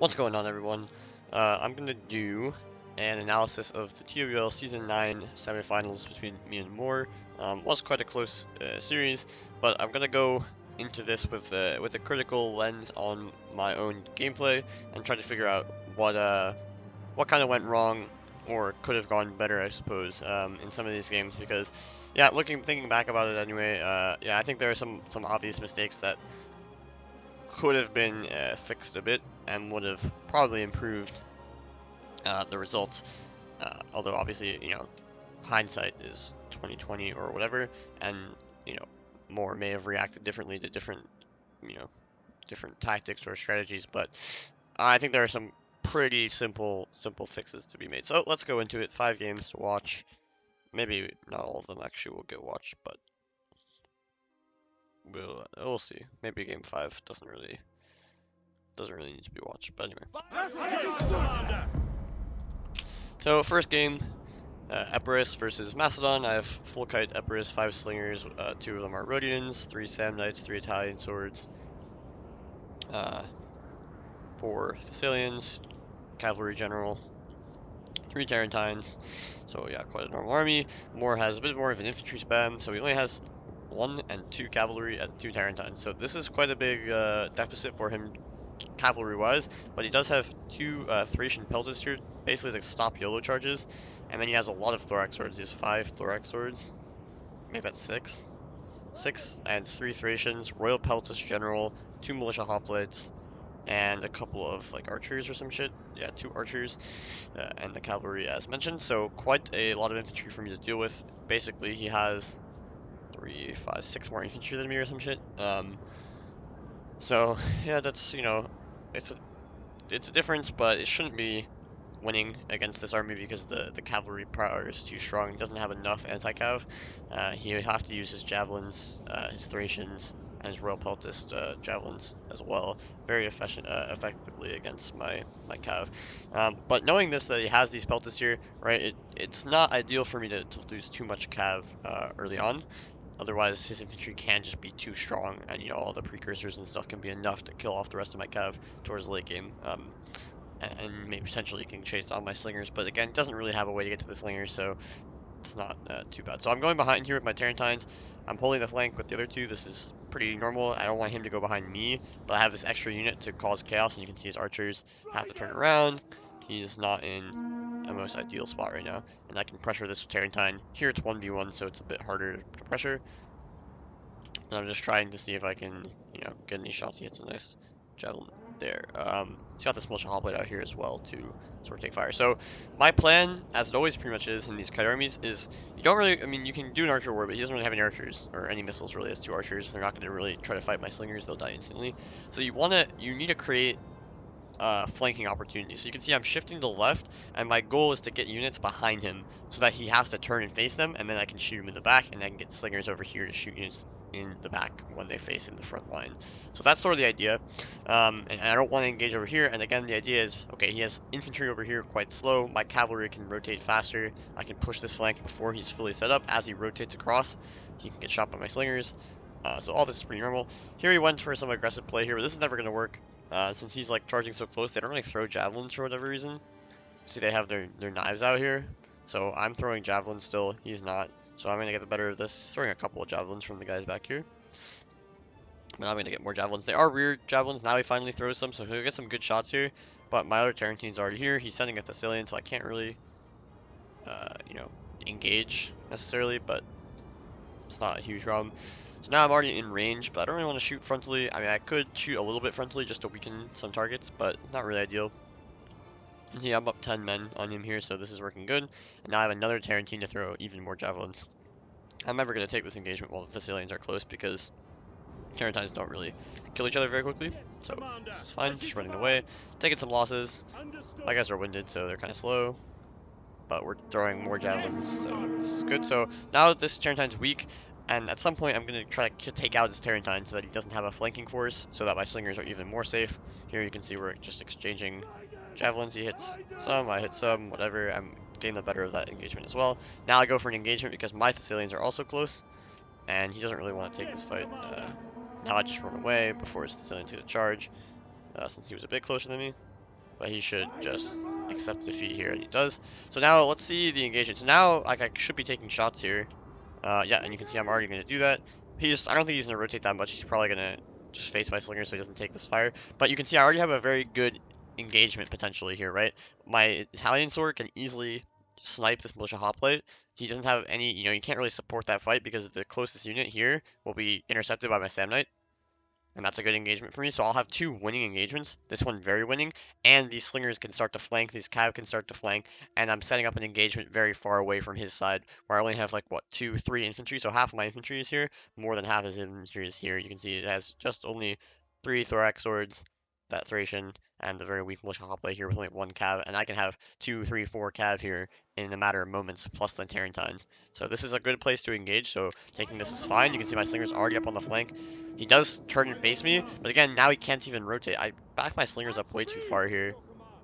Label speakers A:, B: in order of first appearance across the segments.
A: What's going on, everyone? I'm gonna do an analysis of the TWL Season 9 semifinals between me and morr. Was quite a close series, but I'm gonna go into this with a critical lens on my own gameplay and try to figure out what kind of went wrong or could have gone better, I suppose, in some of these games. Because, yeah, thinking back about it anyway, yeah, I think there are some obvious mistakes that could have been fixed a bit and would have probably improved the results. Although obviously, hindsight is 2020 or whatever, and you know, morr may have reacted differently to you know, different tactics or strategies. But I think there are some pretty simple fixes to be made. So let's go into it. 5 games to watch. Maybe not all of them actually will get watched, but we'll see. Maybe game 5 doesn't really need to be watched. But anyway. So first game, Aparis versus Macedon. I have full kite Aparis, 5 slingers, 2 of them are Rhodians, 3 Sam Knights, 3 Italian swords, 4 Thessalians, cavalry general, 3 Tarentines. So yeah, quite a normal army. morr has a bit more of an infantry spam, so he only has 1 and 2 cavalry and 2 Tarentines. So this is quite a big deficit for him cavalry-wise, but he does have 2 Thracian peltas here, basically to stop YOLO charges, and then he has a lot of thorax swords. He has 5 thorax swords, maybe that's 6? 6 and 3 Thracians, Royal Peltas General, 2 Militia Hoplites, and a couple of like archers or some shit. Yeah, 2 archers, and the cavalry as mentioned, so quite a lot of infantry for me to deal with. Basically, he has 3, 5, 6 more infantry than me or some shit. So yeah, that's, it's a difference, but it shouldn't be winning against this army because the cavalry power is too strong. He doesn't have enough anti-cav. He would have to use his javelins, his Thracians, and his Royal Peltist javelins as well, very effectively against my cav. But knowing this, that he has these Peltists here, right, it's not ideal for me to lose too much cav early on. Otherwise, his infantry can just be too strong, and all the precursors and stuff can be enough to kill off the rest of my cav towards the late game. And maybe potentially can chase down my slingers, but again, it doesn't really have a way to get to the slingers, so it's not too bad. So I'm going behind here with my Tarentines. I'm holding the flank with the other 2. This is pretty normal. I don't want him to go behind me, but I have this extra unit to cause chaos, and you can see his archers have to turn around. He's not in a most ideal spot right now, and I can pressure this Tarentine. Here it's 1v1, so it's a bit harder to pressure. And I'm just trying to see if I can, get any shots. He hits a nice javelin there. He's got this militia hoplite out here as well to sort of take fire. So my plan, as it always pretty much is in these kite armies, is you don't really, you can do an archer war, but he doesn't really have any archers or any missiles really. He has 2 archers. They're not going to really try to fight my slingers. They'll die instantly. So you need to create flanking opportunities. So you can see I'm shifting to the left, and my goal is to get units behind him so that he has to turn and face them, and then I can shoot him in the back, and I can get slingers over here to shoot units in the back when they face in the front line. So that's sort of the idea. And I don't want to engage over here, and again, the idea is, okay, he has infantry over here quite slow. My cavalry can rotate faster. I can push this flank before he's fully set up. As he rotates across, he can get shot by my slingers. So all this is pretty normal. Here he went for some aggressive play here, but this is never going to work. Since he's like charging so close, they don't really throw javelins for whatever reason. See, they have their knives out here. So I'm throwing javelins still, he's not. So I'm going to get the better of this. He's throwing a couple of javelins from the guys back here. But I'm going to get more javelins. They are rear javelins. Now he finally throws some, so he'll get some good shots here. But my other Tarentine's already here. He's sending a Thessalian, so I can't really, engage necessarily, but it's not a huge problem. So now I'm already in range, but I don't really want to shoot frontally. I could shoot a little bit frontally just to weaken some targets, but not really ideal. And yeah, I'm up 10 men on him here, so this is working good. And now I have another Tarentine to throw even more javelins. I'm never going to take this engagement while the Thessalians are close because Tarentines don't really kill each other very quickly. So this is fine, just running away. Taking some losses. My guys are winded, so they're kind of slow. But we're throwing more javelins, so this is good. So now that this Tarentine's weak, and at some point I'm going to try to take out his Tarentine so that he doesn't have a flanking force, so that my slingers are even more safe. Here you can see we're just exchanging javelins. He hits some, I hit some, whatever. I'm getting the better of that engagement as well. Now I go for an engagement because my Thessalians are also close, and he doesn't really want to take this fight. Now I just run away before his Thessalian takes a charge, since he was a bit closer than me. but he should just accept defeat here, and he does. So now let's see the engagement. So now like I should be taking shots here. Yeah, and you can see I'm already gonna do that. I don't think he's gonna rotate that much. He's probably gonna just face my slinger so he doesn't take this fire. But you can see I already have a very good engagement potentially here, right? My Italian sword can easily snipe this militia hoplite. He doesn't have any, you can't really support that fight because the closest unit here will be intercepted by my Sam Knight. And that's a good engagement for me. So I'll have two winning engagements. This one very winning, and these slingers can start to flank. These cav can start to flank, and I'm setting up an engagement very far away from his side, where I only have like what 3 infantry. So half of my infantry is here. More than half of his infantry is here. You can see it has just only 3 thorax swords, that Thracian, and the very weak militia hoplite here with only 1 cav, and I can have 2, 3, 4 cav here in a matter of moments, plus the Tarentines. So this is a good place to engage. So taking this is fine. You can see my slingers already up on the flank. He does turn and face me, but again, now he can't even rotate. I back my slingers up way too far here.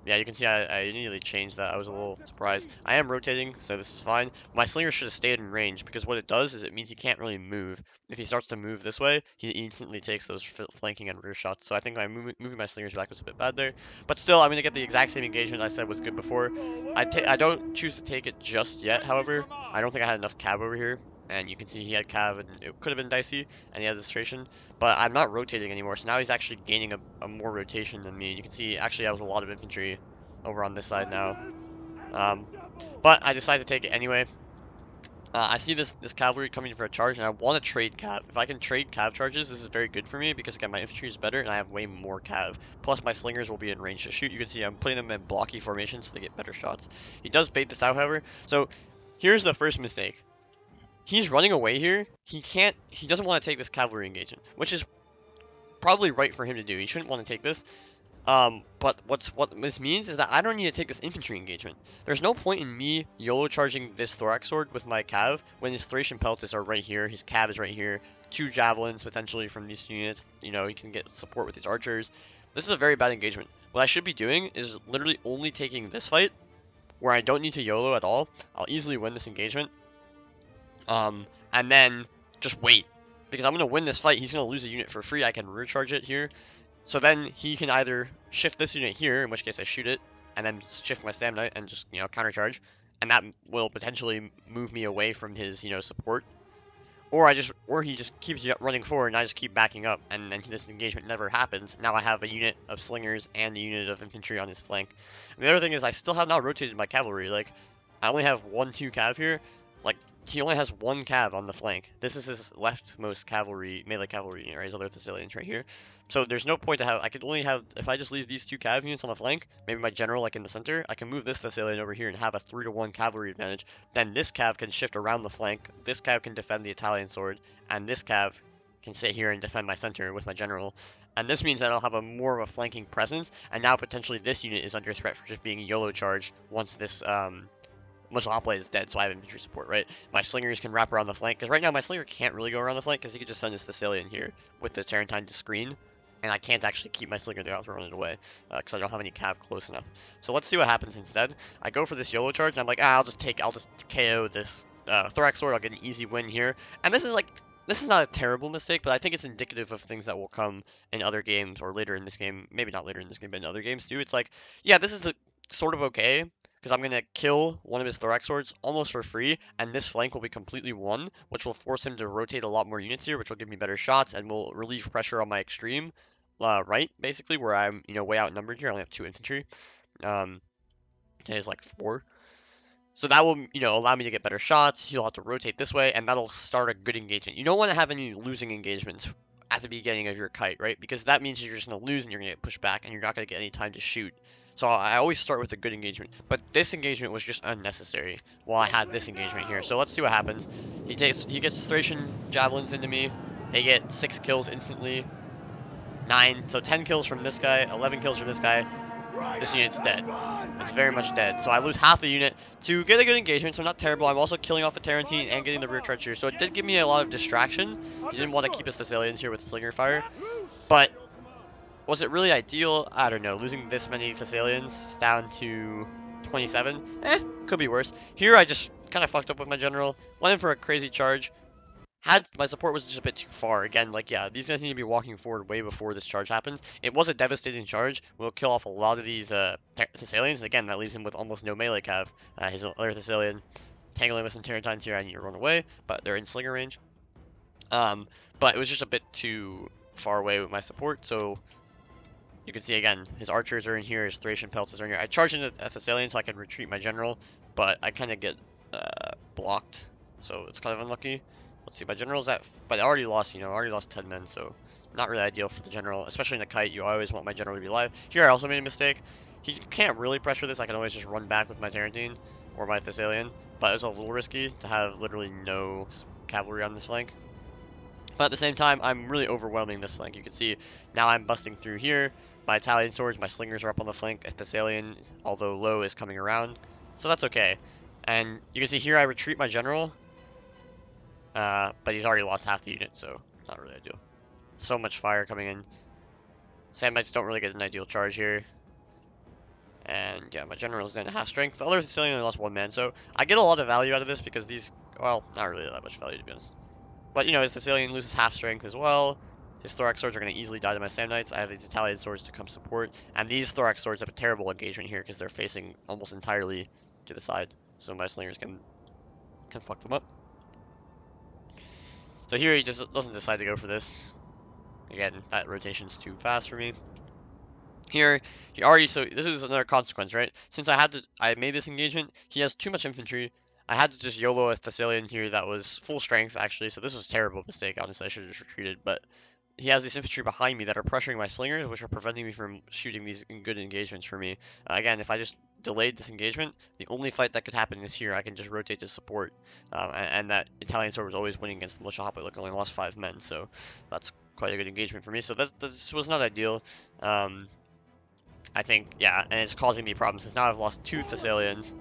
A: Yeah, you can see I immediately changed that. I was a little surprised. I am rotating, so this is fine. My slinger should have stayed in range, because what it does is it means he can't really move. If he starts to move this way, he instantly takes those flanking and rear shots. So I think moving my slingers back was a bit bad there. But still, I'm going to get the exact same engagement I said was good before. I don't choose to take it just yet, however. I don't think I had enough cab over here. And you can see he had cav, and it could have been dicey, and he had this Thracian. But I'm not rotating anymore, so now he's actually gaining a more rotation than me. You can see, actually, I was a lot of infantry over on this side now. But I decided to take it anyway. I see this cavalry coming for a charge, and I want to trade cav. If I can trade cav charges, this is very good for me, because again, my infantry is better, and I have way more cav. Plus, my slingers will be in range to shoot. You can see I'm putting them in blocky formation, so they get better shots. He does bait this out, however. So, here's the first mistake. He's running away here. He doesn't want to take this cavalry engagement, which is probably right for him to do. He shouldn't want to take this. But what this means is that I don't need to take this infantry engagement. There's no point in me YOLO charging this thorax sword with my cav when his Thracian peltis are right here, his cav is right here, 2 javelins potentially from these units. He can get support with these archers. This is a very bad engagement. What I should be doing is literally only taking this fight, where I don't need to YOLO at all. I'll easily win this engagement. And then just wait, because I'm going to win this fight. He's going to lose a unit for free. I can rear charge it here. So then he can either shift this unit here, in which case I shoot it, and then shift my Sam Knight and just, counter charge. And that will potentially move me away from his, support. Or he just keeps running forward and I just keep backing up, and then this engagement never happens. Now I have a unit of slingers and a unit of infantry on his flank. And the other thing is I still have not rotated my cavalry. Like, I only have 1-2 cav here. Like, he only has 1 cav on the flank. This is his leftmost cavalry, melee cavalry unit, right? His other Thessalians right here. So there's no point to have, I could only have, if I just leave these 2 cav units on the flank, maybe my general like in the center, I can move this Thessalian over here and have a 3-to-1 cavalry advantage. Then this cav can shift around the flank, this cav can defend the Italian sword, and this cav can sit here and defend my center with my general. And this means that I'll have more of a flanking presence, and now potentially this unit is under threat for just being YOLO charged once this, militia hoplite is dead, so I have infantry support, right? My slingers can wrap around the flank, because right now my slinger can't really go around the flank, because he could just send his Thessalian here with the Tarentine to screen, and I can't actually keep my slinger there. I'll have to run it away, because I don't have any cav close enough. So let's see what happens instead. I go for this YOLO charge, and I'm like, I'll just KO this thorax sword. I'll get an easy win here. And this is not a terrible mistake, but I think it's indicative of things that will come in other games, or later in this game. Maybe not later in this game, but in other games too. It's like, yeah, this is sort of okay, because I'm going to kill one of his thorax swords almost for free, and this flank will be completely won, which will force him to rotate a lot more units here, which will give me better shots, and will relieve pressure on my extreme right, basically, where I'm, way outnumbered here. I only have 2 infantry. He's like 4. So that will, allow me to get better shots. He'll have to rotate this way, and that'll start a good engagement. You don't want to have any losing engagements at the beginning of your kite, right? Because that means you're just going to lose, and you're going to get pushed back, and you're not going to get any time to shoot. So I always start with a good engagement, but this engagement was just unnecessary while I had this engagement here. So let's see what happens. He gets Thracian javelins into me. They get 6 kills instantly. 9, so 10 kills from this guy, 11 kills from this guy. This unit's dead. It's very much dead. So I lose half the unit to get a good engagement, so not terrible. I'm also killing off a Tarentine and getting the rear charge here. So it did give me a lot of distraction. He didn't want to keep his Thessalians here with slinger fire. But was it really ideal? I don't know. Losing this many Thessalians down to 27? Could be worse. Here I just kind of fucked up with my general. Went in for a crazy charge. Had my support was just a bit too far. Again, like, yeah, these guys need to be walking forward way before this charge happens. It was a devastating charge. We'll kill off a lot of these Thessalians. Again, that leaves him with almost no melee cav. His other Thessalian tangling with some Terrantines here. I need to run away, but they're in slinger range. But it was just a bit too far away with my support, so you can see again, his archers are in here, his Thracian pelters are in here. I charge into a Thessalian so I can retreat my general, but I kind of get blocked, so it's kind of unlucky. Let's see, my general's at, but I already lost, I already lost 10 men, so not really ideal for the general, especially in a kite. You always want my general to be alive. Here I also made a mistake. He can't really pressure this. I can always just run back with my Tarantine or my Thessalian, but it was a little risky to have literally no cavalry on this flank. But at the same time, I'm really overwhelming this flank. You can see now I'm busting through here. My Italian swords, my slingers are up on the flank. A Thessalian, although low, is coming around. So that's okay. And you can see here I retreat my general. But he's already lost half the unit, so not really ideal. So much fire coming in. Sandbites don't really get an ideal charge here. And yeah, my general is down to half strength. The other Thessalian only lost 1 man, so I get a lot of value out of this because these, well, not really that much value to be honest. But, his Thessalian loses half strength as well. His Thorax swords are going to easily die to my Sam Knights. I have these Italian swords to come support. And these Thorax swords have a terrible engagement here because they're facing almost entirely to the side. So my slingers can fuck them up. So here he just doesn't decide to go for this. Again, that rotation's too fast for me. Here, he already, so this is another consequence, right? Since I made this engagement, he has too much infantry. I had to just YOLO a Thessalian here that was full strength, actually, so this was a terrible mistake, honestly, I should have just retreated, but he has these infantry behind me that are pressuring my slingers, which are preventing me from shooting these good engagements for me. Again, if I just delayed this engagement, the only fight that could happen is here. I can just rotate to support, and that Italian sword was always winning against the militia hoplite. Look, only lost 5 men, so that's quite a good engagement for me. So this was not ideal. I think, yeah, and it's causing me problems since now I've lost 2 Thessalians,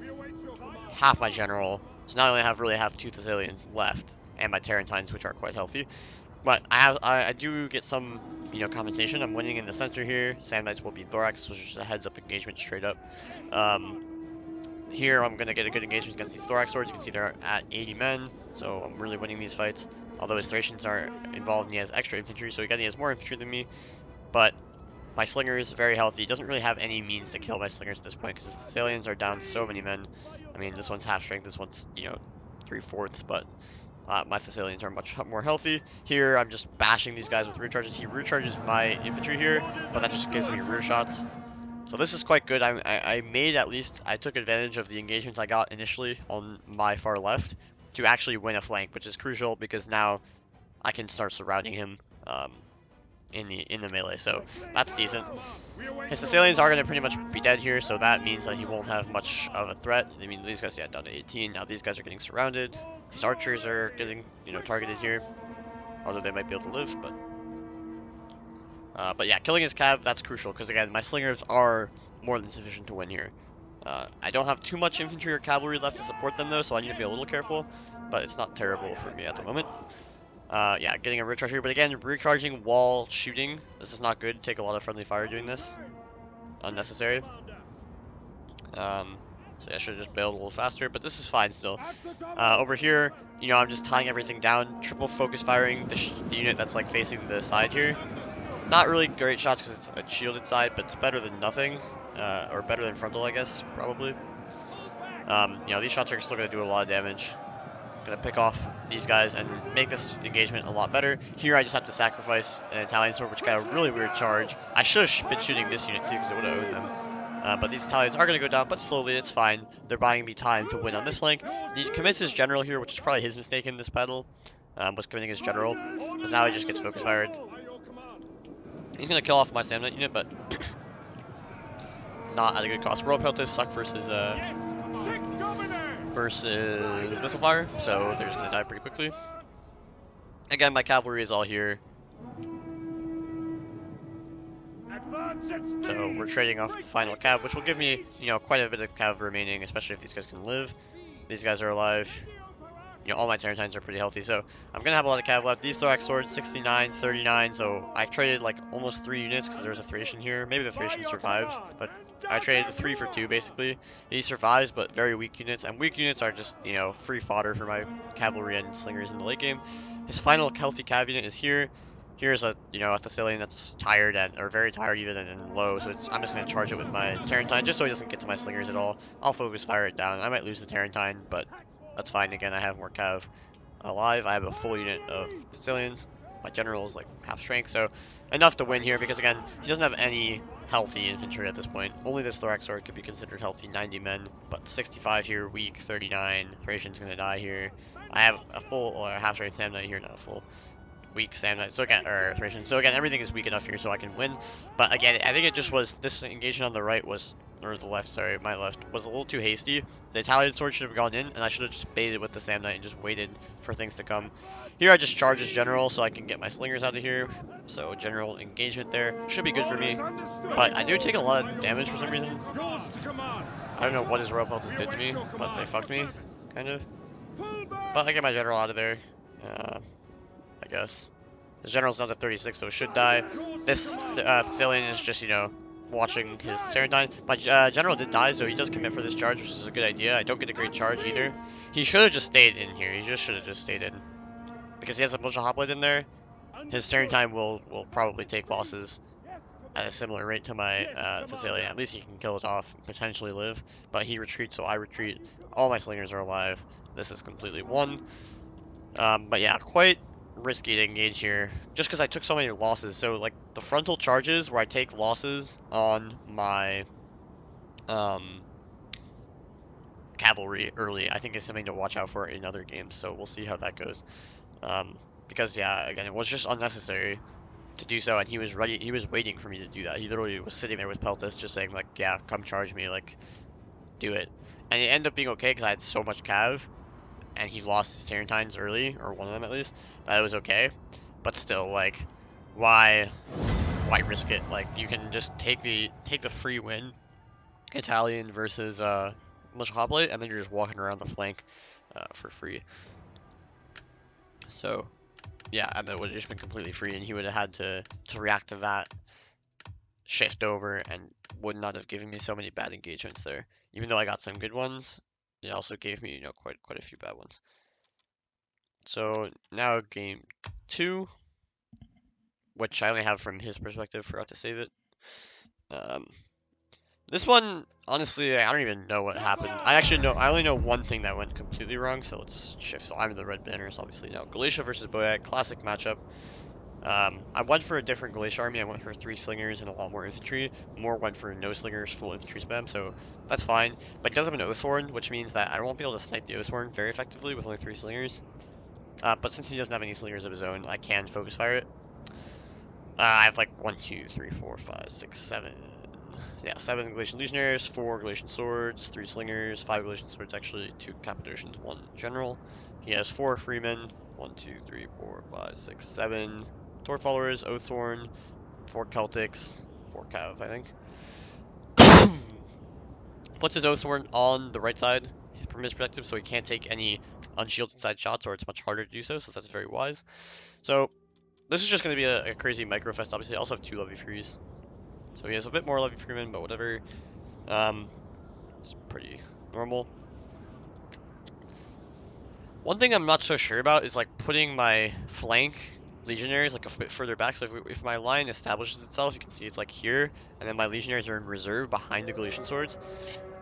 A: half my general, so now I only have 2 Thessalians left, and my Tarantines, which are quite healthy. But I do get some, compensation. I'm winning in the center here. Sam Knights will be Thorax, which is just a heads-up engagement straight up. Here I'm going to get a good engagement against these Thorax swords. You can see they're at 80 men, so I'm really winning these fights. Although his Thracians are involved and he has extra infantry, so he has more infantry than me. But my slinger is very healthy. He doesn't really have any means to kill my slingers at this point because his Thessalians are down so many men. I mean, this one's half strength, this one's, 3/4, but my Thessalians are much more healthy. Here, I'm just bashing these guys with rear charges. He rear charges my infantry here, but that just gives me rear shots. So this is quite good. I took advantage of the engagements I got initially on my far left to actually win a flank, which is crucial because now I can start surrounding him in the melee. So that's decent. His Thessalians are going to pretty much be dead here, so that means that he won't have much of a threat. I mean, these guys, yeah, down to 18. Now these guys are getting surrounded. His archers are getting, targeted here. Although they might be able to live, but yeah, killing his cav, that's crucial, because again, my slingers are more than sufficient to win here. I don't have too much infantry or cavalry left to support them, though, so I need to be a little careful, but it's not terrible for me at the moment. Yeah, getting a recharge here, but again, recharging while shooting, this is not good. Take a lot of friendly fire doing this. Unnecessary. So yeah, I should have just bailed a little faster, but this is fine still. Over here, I'm just tying everything down, triple focus firing the unit that's like facing the side here. Not really great shots because it's a shielded side, but it's better than nothing, or better than frontal, I guess, probably. These shots are still going to do a lot of damage. Gonna pick off these guys and make this engagement a lot better. Here I just have to sacrifice an Italian sword, which got a really weird charge. I should have been shooting this unit too because it would have owned them. But these Italians are gonna go down, but slowly, it's fine. They're buying me time to win on this flank. He commits his general here, which is probably his mistake in this battle. Was committing his general, because now he just gets focus fired. He's gonna kill off my Sam Knight unit, but not at a good cost. Royal Peltas suck versus missile fire, so they're just gonna die pretty quickly. Again, my cavalry is all here. So we're trading off the final cav, which will give me, quite a bit of cav remaining, especially if these guys can live. These guys are alive. you know, all my Tarentines are pretty healthy, so I'm gonna have a lot of cav left. These thorax swords, 69, 39, so I traded like almost 3 units because there was a Thracian here. Maybe the Thracian survives, but I traded 3 for 2 basically. He survives, but very weak units, and weak units are just, you know, free fodder for my cavalry and slingers in the late game. His final healthy cav unit is here. Here's a, you know, a Thessalian that's tired or very tired even and low, so I'm just gonna charge it with my Tarentine just so he doesn't get to my slingers at all. I'll focus fire it down. I might lose the Tarentine, but that's fine. Again, I have more cav alive. I have a full unit of Thessalians. My general is like half strength, so enough to win here because again, he doesn't have any healthy infantry at this point. Only this thorax sword could be considered healthy, 90 men, but 65 here, weak, 39. Thracian's gonna die here. I have a full or a half strength Samnite here, not a full. Weak Samnite, so again, or Thracian. So again, everything is weak enough here so I can win. But again, I think it just was, this engagement on the right was, or the left, sorry, my left, was a little too hasty. The Italian sword should have gone in, and I should have just baited with the Samnite and just waited for things to come. Here I just charge as general so I can get my slingers out of here. So general engagement there. Should be good for me. But I do take a lot of damage for some reason. I don't know what his royal pelters did to me, but they fucked me, kind of. But I get my general out of there. I guess. His general's down to 36, so it should die. This Thessalian is just, you know, watching his Tarentine. My general did die, so he does commit for this charge, which is a good idea. I don't get a great charge either. He should have just stayed in here. He just should have just stayed in. Because he has a bunch of hoplite in there. His Tarentine will probably take losses at a similar rate to my Thessalian. At least he can kill it off and potentially live. But he retreats, so I retreat. All my slingers are alive. This is completely won. But yeah, quite risky to engage here, just because I took so many losses. So like the frontal charges where I take losses on my cavalry early, I think is something to watch out for in other games. So we'll see how that goes. Because yeah, again, it was just unnecessary to do so, and he was ready. He was waiting for me to do that. He literally was sitting there with Peltas, just saying like, yeah, come charge me, like, do it. And it ended up being okay because I had so much cav. And he lost his Tarentines early, or one of them at least, that it was okay. But still, like, why risk it? Like, you can just take the free win, Italian versus Militia Hoplite, and then you're just walking around the flank for free. So, yeah, and that would have just been completely free, and he would have had to react to that, shift over, and would not have given me so many bad engagements there. Even though I got some good ones, it also gave me, you know, quite a few bad ones. So now game 2, which I only have from his perspective, forgot to save it. This one, honestly, I don't even know what happened. I only know one thing that went completely wrong, so let's shift. So I'm in the red banners, obviously now. Galatia versus Boyag, classic matchup. I went for a different Galatia army. I went for 3 slingers and a lot more infantry. Morr went for no slingers, full infantry spam, so that's fine. But he does have an Oathsworn, which means that I won't be able to snipe the Oathsworn very effectively with only 3 slingers. But since he doesn't have any slingers of his own, I can focus fire it. I have like 1, 2, 3, 4, 5, 6, 7. Yeah, 7 Galatian Legionnaires, 4 Galatian Swords, 3 Slingers, 5 Galatian Swords actually, 2 Cappadocians, 1 General. He has 4 Freemen, 1, 2, 3, 4, 5, 6, 7 Tor Followers, Oathsworn, 4 Celtics, 4 Cav, I think. Puts his Oathsworn on the right side from his perspective, so he can't take any unshielded side shots, or it's much harder to do so, so that's very wise. So this is just going to be a crazy microfest, obviously. I also have 2 Levy Frees. So he has a bit more Levy Freemen, but whatever. It's pretty normal. One thing I'm not so sure about is like putting my flank legionaries like a bit further back. So if my line establishes itself, you can see it's like here, and then my legionaries are in reserve behind the Galatian swords,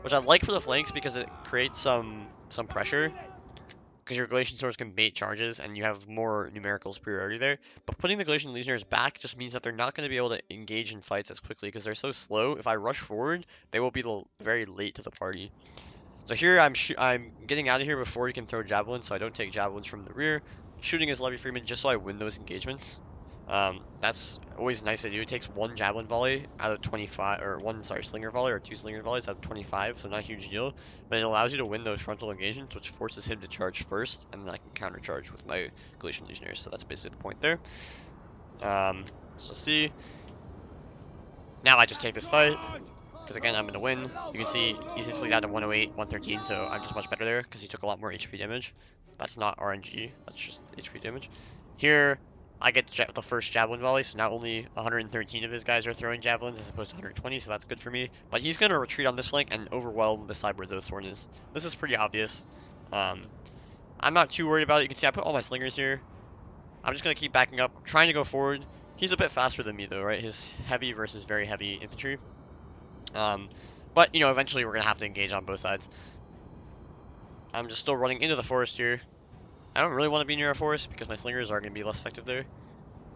A: which I like for the flanks because it creates some pressure. Because your Galatian swords can bait charges and you have more numerical superiority there. But putting the Galatian legionnaires back just means that they're not going to be able to engage in fights as quickly because they're so slow. If I rush forward, they will be very late to the party. So here I'm getting out of here before he can throw javelins, so I don't take javelins from the rear. Shooting his Levy Freeman just so I win those engagements. That's always nice to do. It takes 1 javelin volley out of 25, or 1, sorry, slinger volley, or 2 slinger volleys out of 25, so not a huge deal. But it allows you to win those frontal engagements, which forces him to charge first, and then I can countercharge with my Galatian Legionnaires, so that's basically the point there. So see. Now I just take this fight. because again, I'm going to win. You can see he's instantly down to 108, 113, so I'm just much better there because he took a lot more HP damage. That's not RNG, that's just HP damage. Here, I get the first javelin volley, so now only 113 of his guys are throwing javelins as opposed to 120, so that's good for me. But he's going to retreat on this flank and overwhelm the side where Oathsworn is. This is pretty obvious. I'm not too worried about it. You can see I put all my slingers here. I'm just going to keep backing up, trying to go forward. He's a bit faster than me though, right? His heavy versus very heavy infantry. But, you know, eventually we're going to have to engage on both sides. I'm just still running into the forest here. I don't really want to be near a forest because my slingers are going to be less effective there.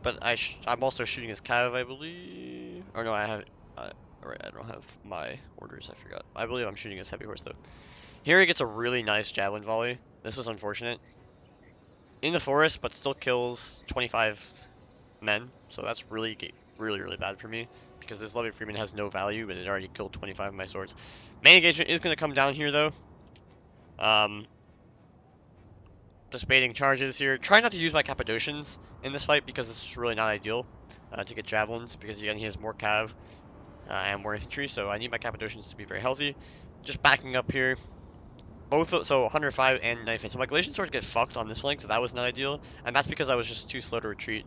A: But I'm also shooting his cav, I believe. Or no, I have... Alright, I don't have my orders, I forgot. I believe I'm shooting his heavy horse though. Here he gets a really nice javelin volley. This is unfortunate. In the forest, but still kills 25 men. So that's really bad for me. Because this Levy Freeman has no value, but it already killed 25 of my swords. Main engagement is going to come down here though. Just baiting charges here. Try not to use my Cappadocians in this fight because this is really not ideal to get javelins. Because again, he has more cav and more infantry. So I need my Cappadocians to be very healthy. Just backing up here. So 105 and 95. So my Galatian swords get fucked on this flank, so that was not ideal. And that's because I was just too slow to retreat.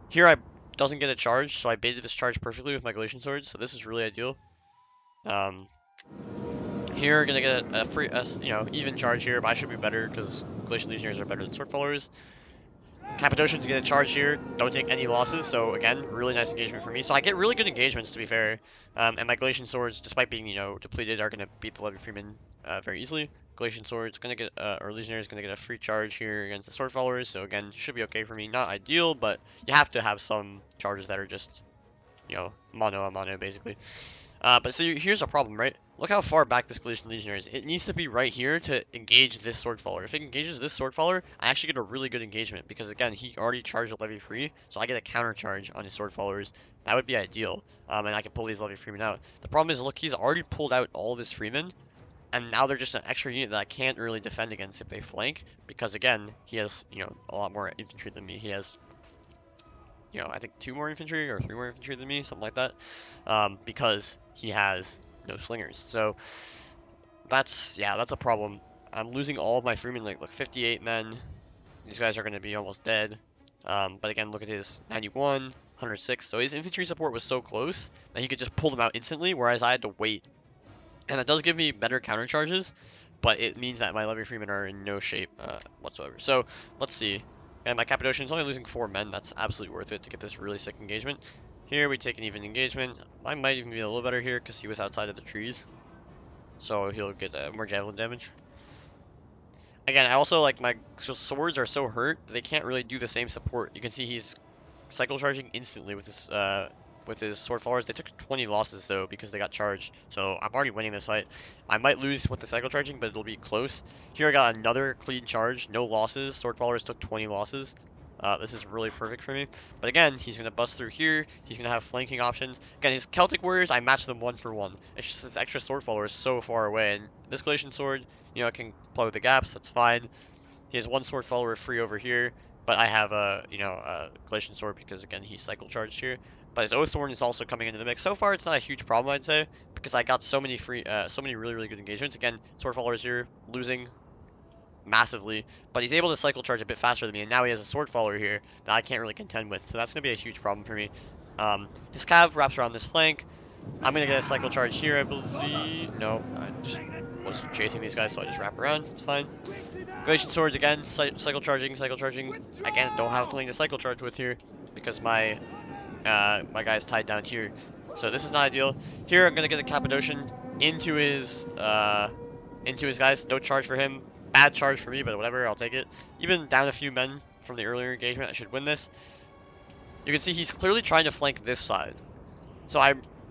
A: Here I doesn't get a charge, so I baited this charge perfectly with my Galatian swords, so this is really ideal. Here we're gonna get a free, even charge here, but I should be better because Galatian Legionnaires are better than sword followers. Cappadocians get a charge here, don't take any losses, so again, really nice engagement for me. So I get really good engagements, to be fair, and my Galatian swords, despite being, depleted, are going to beat the Levy Freeman very easily. Galatian swords going to get, or Legionnaire is going to get a free charge here against the sword followers, so again, should be okay for me. Not ideal, but you have to have some charges that are just, mano a mano, basically. But so here's a problem, right? Look how far back this Galatian Legionnaire is. It needs to be right here to engage this sword follower. If it engages this sword follower, I actually get a really good engagement because again, he already charged a levy free, so I get a counter charge on his sword followers. That would be ideal, and I can pull these levy freemen out. The problem is, look, he's already pulled out all of his freemen, and now they're just an extra unit that I can't really defend against if they flank because again, he has a lot more infantry than me. He has I think 2 more infantry or 3 more infantry than me, something like that, because he has no slingers. So that's a problem. I'm losing all of my freemen. Like, look, 58 men. These guys are going to be almost dead. But again, look at his 91, 106. So his infantry support was so close that he could just pull them out instantly, whereas I had to wait. And that does give me better counter charges, but it means that my levy freemen are in no shape whatsoever. So let's see. And my Cappadocian is only losing 4 men. That's absolutely worth it to get this really sick engagement. Here we take an even engagement. I might even be a little better here because he was outside of the trees. So he'll get more javelin damage. Again, I also like my swords are so hurt that they can't really do the same support. You can see he's cycle charging instantly with his sword followers. They took 20 losses though because they got charged. So I'm already winning this fight. I might lose with the cycle charging, but it'll be close. Here I got another clean charge, no losses. Sword followers took 20 losses. This is really perfect for me. But again, he's going to bust through here. He's going to have flanking options. Again, his Celtic warriors, I match them 1 for 1. It's just this extra sword follower is so far away. And this Galatian sword, can plug the gaps. That's fine. He has 1 sword follower free over here. But I have a Galatian sword because, again, he's cycle charged here. But his Oathsworn is also coming into the mix. So far, it's not a huge problem, I'd say, because I got so many really, really good engagements. Again, sword followers here, losing massively, but he's able to cycle charge a bit faster than me, and now he has a sword follower here that I can't really contend with, so that's going to be a huge problem for me. His cav wraps around this flank. I'm going to get a cycle charge here, I believe. No, I just was chasing these guys, so I just wrap around. It's fine. Galatian swords again, cycle charging. Again, don't have something to cycle charge with here because my guy's tied down here. So this is not ideal. Here I'm going to get a Cappadocian into his guys. No charge for him. Bad charge for me, but whatever, I'll take it. Even down a few men from the earlier engagement, I should win this. You can see he's clearly trying to flank this side. So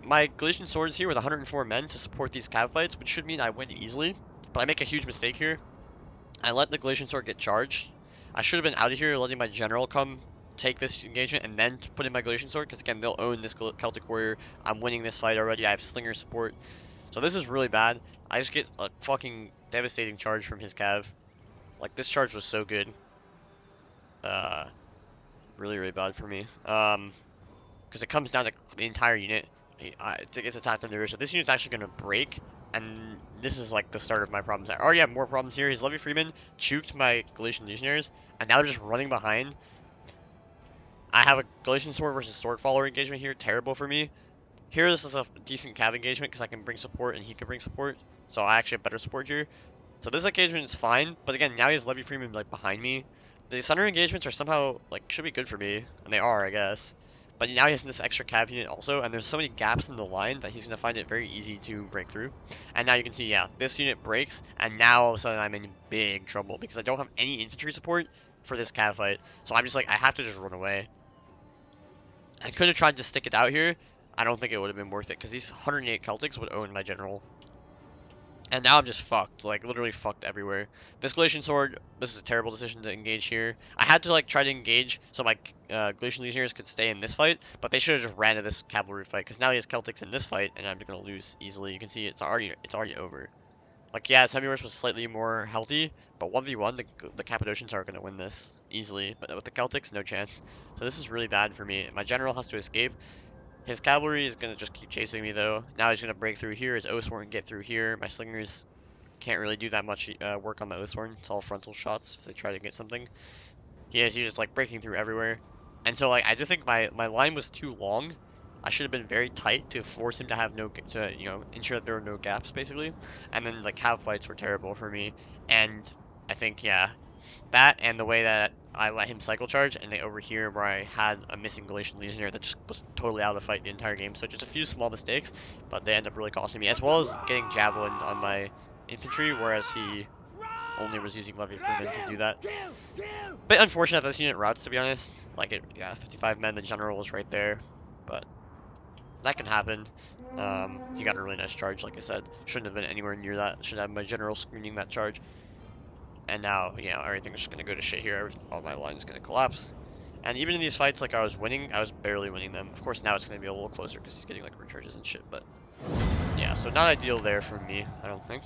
A: my Galatian swords here with 104 men to support these cav fights, which should mean I win easily. But I make a huge mistake here. I let the Galatian sword get charged. I should have been out of here letting my general come take this engagement and then put in my Galatian sword, because again, they'll own this Celtic warrior. I'm winning this fight already. I have slinger support. So this is really bad. I just get a fucking devastating charge from his cav. Like, this charge was so good. Really, really bad for me. Because it comes down to the entire unit. it gets attacked under. So this unit's actually going to break, and this is like the start of my problems. I already have more problems here. His Levy Freeman chuked my Galatian Legionnaires, and now they're just running behind. I have a Galatian Sword versus Sword Follower engagement here, terrible for me. Here, this is a decent Cav engagement because I can bring support and he can bring support, so I actually have better support here. So this engagement is fine, but again, now he has Levy Freeman like behind me. The center engagements are somehow like should be good for me, and they are, I guess. But now he has this extra cav unit also, and there's so many gaps in the line that he's gonna find it very easy to break through. And now you can see, yeah, this unit breaks, and now all of a sudden I'm in big trouble because I don't have any infantry support for this cav fight. So I'm just like, I have to just run away. I could have tried to stick it out here. I don't think it would have been worth it because these 108 Celtics would own my general. And now I'm just fucked, like literally fucked everywhere. This Galatian Sword, this is a terrible decision to engage here. I had to like try to engage so my Galatian Legionnaires could stay in this fight, but they should have just ran to this cavalry fight because now he has Celtics in this fight, and I'm gonna lose easily. You can see it's already over. Like yeah, Semi-Horse was slightly more healthy, but 1v1 the Cappadocians are gonna win this easily, but with the Celtics, no chance. So this is really bad for me. My general has to escape. His cavalry is gonna just keep chasing me though. Now he's gonna break through here. His Oathsworn can get through here. My slingers can't really do that much work on the Oathsworn. It's all frontal shots if they try to get something. He's just like breaking through everywhere. And so like I just think my line was too long. I should have been very tight to force him to have ensure that there were no gaps basically. And then like cav fights were terrible for me. And I think yeah, that and the way that I let him cycle charge, and they over here where I had a missing Galatian Legionnaire that just was totally out of the fight the entire game. So just a few small mistakes, but they end up really costing me, as well as getting javelined on my infantry, whereas he only was using Levy Freeman to do that. Bit unfortunate that this unit routes, to be honest. Like, yeah, 55 men, the general was right there, but that can happen. He got a really nice charge, like I said. Shouldn't have been anywhere near that. Should have my general screening that charge. And now, you know, everything's just gonna go to shit here. All my line's gonna collapse. And even in these fights, like I was winning, I was barely winning them. Of course, now it's gonna be a little closer because he's getting like recharges and shit. But yeah, so not ideal there for me, I don't think.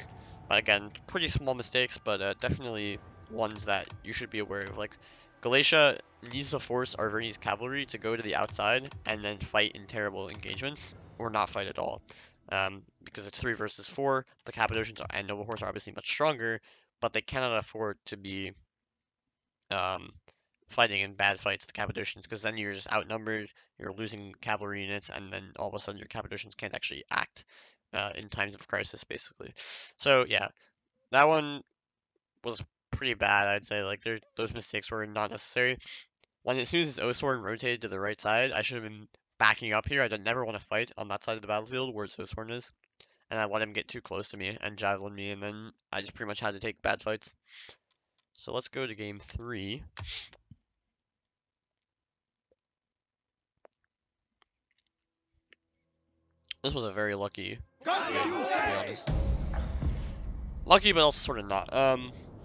A: But again, pretty small mistakes, but definitely ones that you should be aware of. Like Galatia needs to force Arverni's cavalry to go to the outside and then fight in terrible engagements, or not fight at all. Because it's 3 versus 4. The Cappadocians and Noble Horse are obviously much stronger, but they cannot afford to be um, fighting in bad fights, the Cappadocians, because then you're just outnumbered, you're losing cavalry units, and then all of a sudden your Cappadocians can't actually act in times of crisis, basically. So yeah, that one was pretty bad, I'd say. Like those mistakes were not necessary. As soon as his Oathsworn rotated to the right side, I should have been backing up here. I did never want to fight on that side of the battlefield where his Oathsworn is, and I let him get too close to me and javelin me, and then I just pretty much had to take bad fights. So let's go to game 3. This was a very lucky game, to be honest. Lucky, but also sort of not.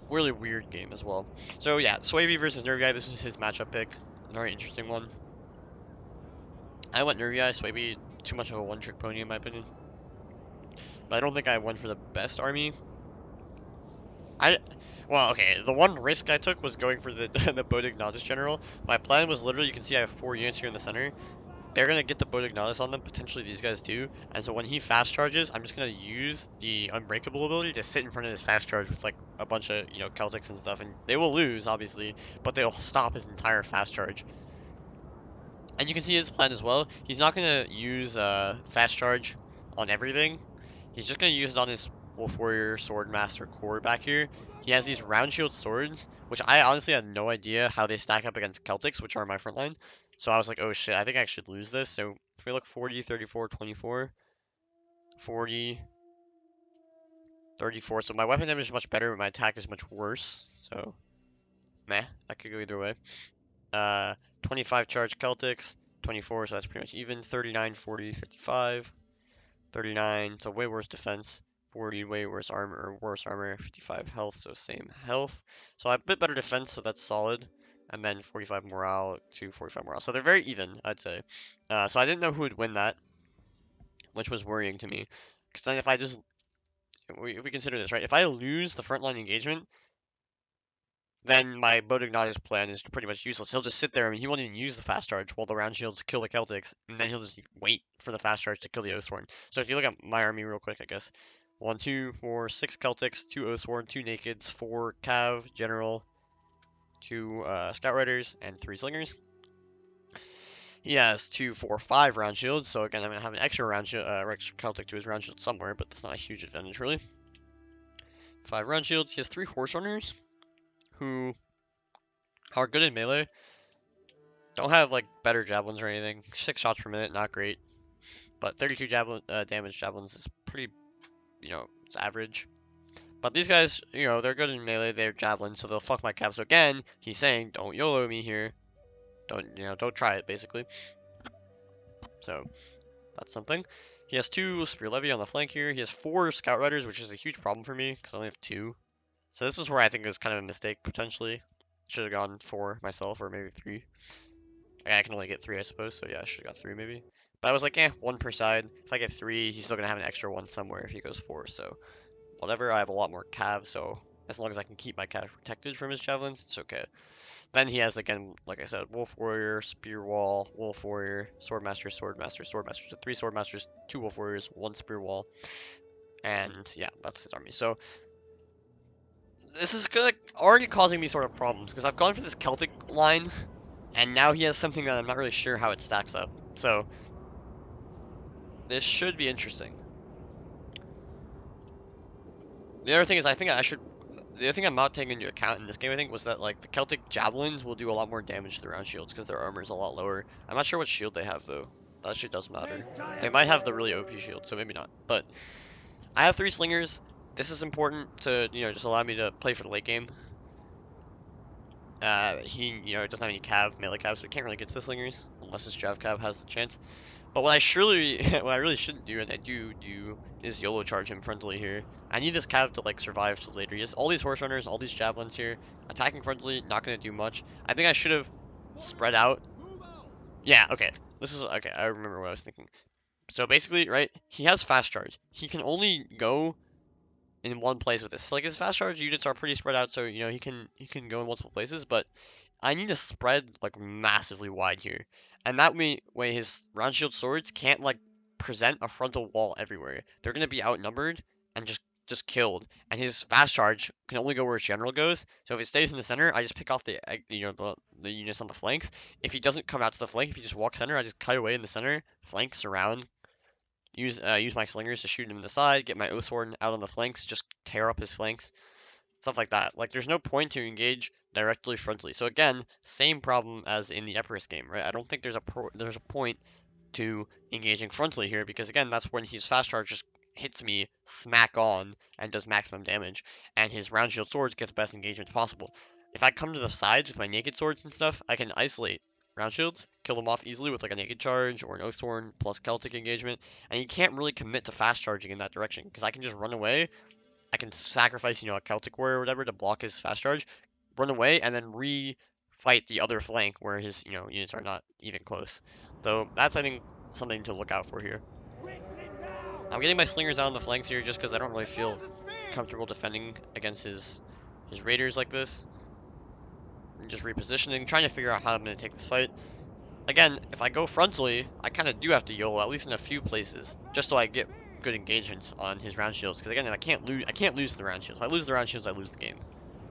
A: Really weird game as well. So yeah, Swaby versus Nervii. This was his matchup pick. Very interesting one. I went Nervii. Swaby, too much of a one-trick pony in my opinion. But I don't think I won for the best army. Well, okay, the one risk I took was going for the the Bodegnatus General. My plan was literally, you can see I have 4 units here in the center. They're going to get the Bodegnatus on them, potentially these guys too. And so when he fast charges, I'm just going to use the Unbreakable ability to sit in front of his fast charge with like a bunch of, Celtics and stuff. And they will lose, obviously, but they'll stop his entire fast charge. And you can see his plan as well. He's not going to use fast charge on everything. He's just going to use it on his Wolf Warrior Swordmaster core back here. He has these round shield swords, which I honestly had no idea how they stack up against Celtics, which are my front line. So I was like, oh shit, I think I should lose this. So if we look 40, 34, 24, 40, 34. So my weapon damage is much better, but my attack is much worse. So, meh, that could go either way. 25 charge Celtics, 24, so that's pretty much even. 39, 40, 55. 39, so way worse defense. 40, way worse armor, or worse armor. 55 health, so same health. So I have a bit better defense, so that's solid. And then 45 morale to 45 morale. So they're very even, I'd say. So I didn't know who would win that, which was worrying to me. Because then if we consider this, right? If I lose the frontline engagement, then my Bodognatus plan is pretty much useless. He'll just sit there and he won't even use the fast charge while the round shields kill the Celtics, and then he'll just wait for the fast charge to kill the Oathsworn. So if you look at my army real quick, I guess. 1, 2, 4, 6 Celtics, 2 Oathsworn, 2 Nakeds, 4 Cav, General, 2 Scout Riders, and 3 Slingers. He has 2, 4, 5 round shields, so again, I'm going to have an extra round shield, extra Celtic to his round shield somewhere, but that's not a huge advantage, really. 5 round shields. He has 3 Horse Runners, who are good in melee. Don't have, like, better javelins or anything. 6 shots per minute, not great. But 32 damage javelins is pretty, it's average. But these guys, they're good in melee, they're javelins, so they'll fuck my cap. So again, he's saying, don't YOLO me here. Don't try it, basically. So, that's something. He has 2 Spear Levy on the flank here. He has 4 Scout Riders, which is a huge problem for me, because I only have 2. So this is where I think it was kind of a mistake, potentially. Should have gone 4 myself, or maybe 3. I can only get 3, I suppose, so yeah, I should have got 3 maybe. But I was like, 1 per side. If I get 3, he's still going to have an extra 1 somewhere if he goes 4, so whatever. I have a lot more cav, so as long as I can keep my cav protected from his javelins, it's okay. Then he has, again, like I said, Wolf Warrior, Spear Wall, Wolf Warrior, Swordmaster, Swordmaster, Swordmaster. So 3 Swordmasters, 2 Wolf Warriors, 1 Spear Wall, and yeah, that's his army. So this is already causing me sort of problems, because I've gone for this Celtic line, and now he has something that I'm not really sure how it stacks up. So this should be interesting. The other thing is, the other thing I'm not taking into account in this game, I think, was that, like, the Celtic javelins will do a lot more damage to the round shields because their armor is a lot lower. I'm not sure what shield they have, though. That actually does matter. They might have the really OP shield, so maybe not. But I have 3 slingers. This is important to, just allow me to play for the late game. He, doesn't have any melee cav, so he can't really get to the slingers unless his jav cav has the chance. But what I really shouldn't do, and I do, is YOLO charge him frontally here. I need this cav to, like, survive till later. He has all these horse runners, all these javelins here. Attacking frontally, not going to do much. I think I should have spread out. Yeah, okay. Okay, I remember what I was thinking. So basically, right, he has fast charge. He can only go in one place with this. Like, his fast charge units are pretty spread out, so, he can go in multiple places, but I need to spread, like, massively wide here. And that way his round shield swords can't, like, present a frontal wall everywhere. They're going to be outnumbered and just killed. And his fast charge can only go where his general goes. So if it stays in the center, I just pick off the units on the flanks. If he doesn't come out to the flank, if he just walks center, I just cut away in the center, flank, surround. Use my slingers to shoot him in the side, get my Oathsworn out on the flanks, just tear up his flanks. Stuff like that. Like, there's no point to engage directly frontally. So again, same problem as in the Aparis game, right? I don't think there's a point to engaging frontally here, because again, that's when his fast charge just hits me smack on and does maximum damage, and his round shield swords get the best engagement possible. If I come to the sides with my naked swords and stuff, I can isolate round shields, kill them off easily with like a naked charge or an Oathsworn plus Celtic engagement, and you can't really commit to fast charging in that direction, because I can just run away. I can sacrifice, a Celtic warrior or whatever to block his fast charge, run away, and then re-fight the other flank where his, units are not even close. So that's, I think, something to look out for here. I'm getting my slingers out on the flanks here just because I don't really feel comfortable defending against his raiders like this. I'm just repositioning, trying to figure out how I'm going to take this fight. Again, if I go frontally, I kind of do have to YOLO, at least in a few places, just so I get good engagements on his round shields. Because again, I can't lose the round shields. If I lose the round shields, I lose the game.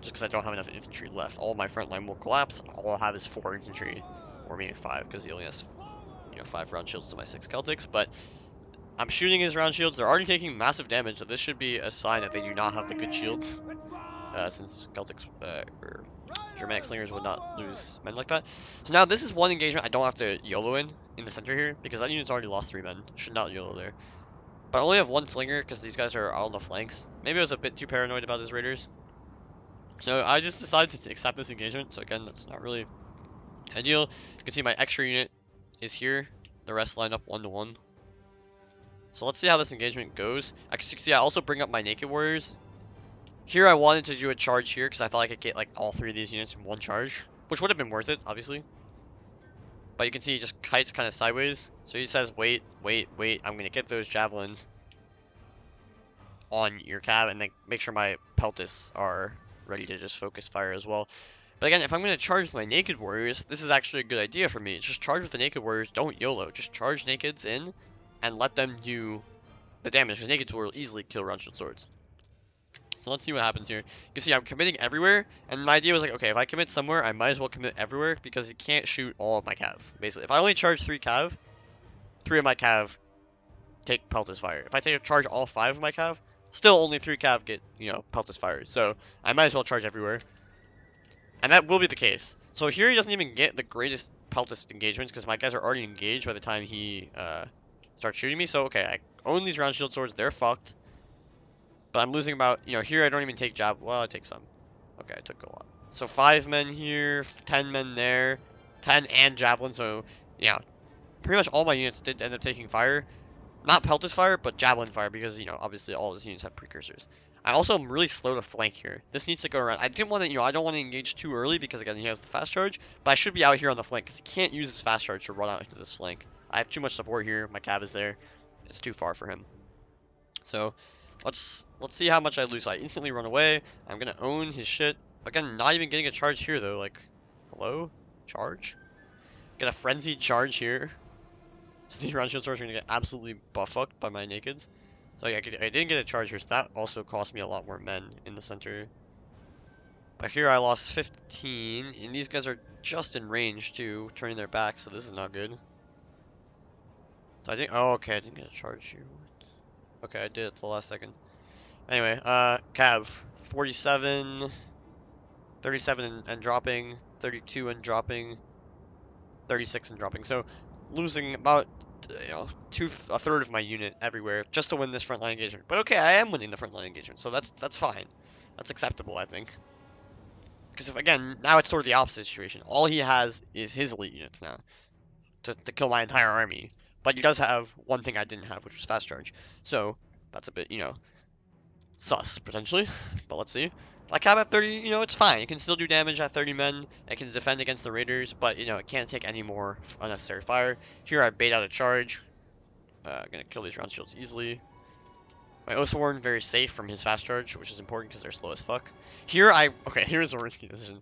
A: Just because I don't have enough infantry left. All my front line will collapse. All I'll have is 4 infantry, or maybe 5, because he only has 5 round shields to my 6 Celtics. But I'm shooting his round shields. They're already taking massive damage, so this should be a sign that they do not have the good shields. Since Celtics or Germanic slingers would not lose men like that. So now this is one engagement I don't have to YOLO in the center here, because that unit's already lost 3 men. Should not YOLO there. But I only have 1 slinger because these guys are all on the flanks. Maybe I was a bit too paranoid about his raiders. So I just decided to accept this engagement. So again, that's not really ideal. You can see my extra unit is here. The rest line up 1-to-1. So let's see how this engagement goes. I can see I also bring up my naked warriors. Here I wanted to do a charge here because I thought I could get like all 3 of these units in one charge, which would have been worth it, obviously. But you can see he just kites kind of sideways. So he says, wait, I'm going to get those javelins on your cab and then make sure my peltists are ready to just focus fire as well. But again, if I'm going to charge with my naked warriors, this is actually a good idea for me. Just charge with the naked warriors, don't YOLO. Just charge nakeds in and let them do the damage, because nakeds will easily kill round shield swords. So let's see what happens here. You can see I'm committing everywhere, and my idea was like, okay, if I commit somewhere, I might as well commit everywhere, because he can't shoot all of my cav. Basically, if I only charge 3 cav, 3 of my cav take Peltis Fire. If I take a charge all 5 of my cav, still only 3 cav get, Peltis Fire. So I might as well charge everywhere. And that will be the case. So here he doesn't even get the greatest Peltis engagements, because my guys are already engaged by the time he starts shooting me. So okay, I own these round shield swords, they're fucked. But I'm losing about, here I don't even take jab. Well, I take some. Okay, I took a lot. So 5 men here, 10 men there, 10 and javelin. So, yeah, pretty much all my units did end up taking fire. Not Peltis Fire, but javelin fire, because, obviously all his units have precursors. I also am really slow to flank here. This needs to go around. I didn't want to, I don't want to engage too early, because, again, he has the fast charge. But I should be out here on the flank, because he can't use his fast charge to run out into this flank. I have too much support here. My cav is there. It's too far for him. So let's see how much I lose. I instantly run away. I'm gonna own his shit. Again, not even getting a charge here though. Like, hello? Charge? Get a frenzied charge here. So these round shield swords are gonna get absolutely buff-fucked by my nakeds. So I didn't get a charge here, so that also cost me a lot more men in the center. But here I lost 15, and these guys are just in range too, turning their back, so this is not good. So I think, oh okay, I didn't get a charge here. Okay, I did it the last second. Anyway, cav, 47, 37 and dropping, 32 and dropping, 36 and dropping. So losing about, a third of my unit everywhere just to win this frontline engagement. But okay, I am winning the frontline engagement, so that's fine. That's acceptable, I think. Because if, again, now it's sort of the opposite situation. All he has is his elite units now to kill my entire army. But he does have one thing I didn't have, which was fast charge. So that's a bit, sus, potentially. But let's see. My cav at 30, it's fine. It can still do damage at 30 men. It can defend against the raiders, but, it can't take any more unnecessary fire. Here I bait out a charge. Gonna kill these round shields easily. My Oathsworn very safe from his fast charge, which is important because they're slow as fuck. Okay, here's a risky decision.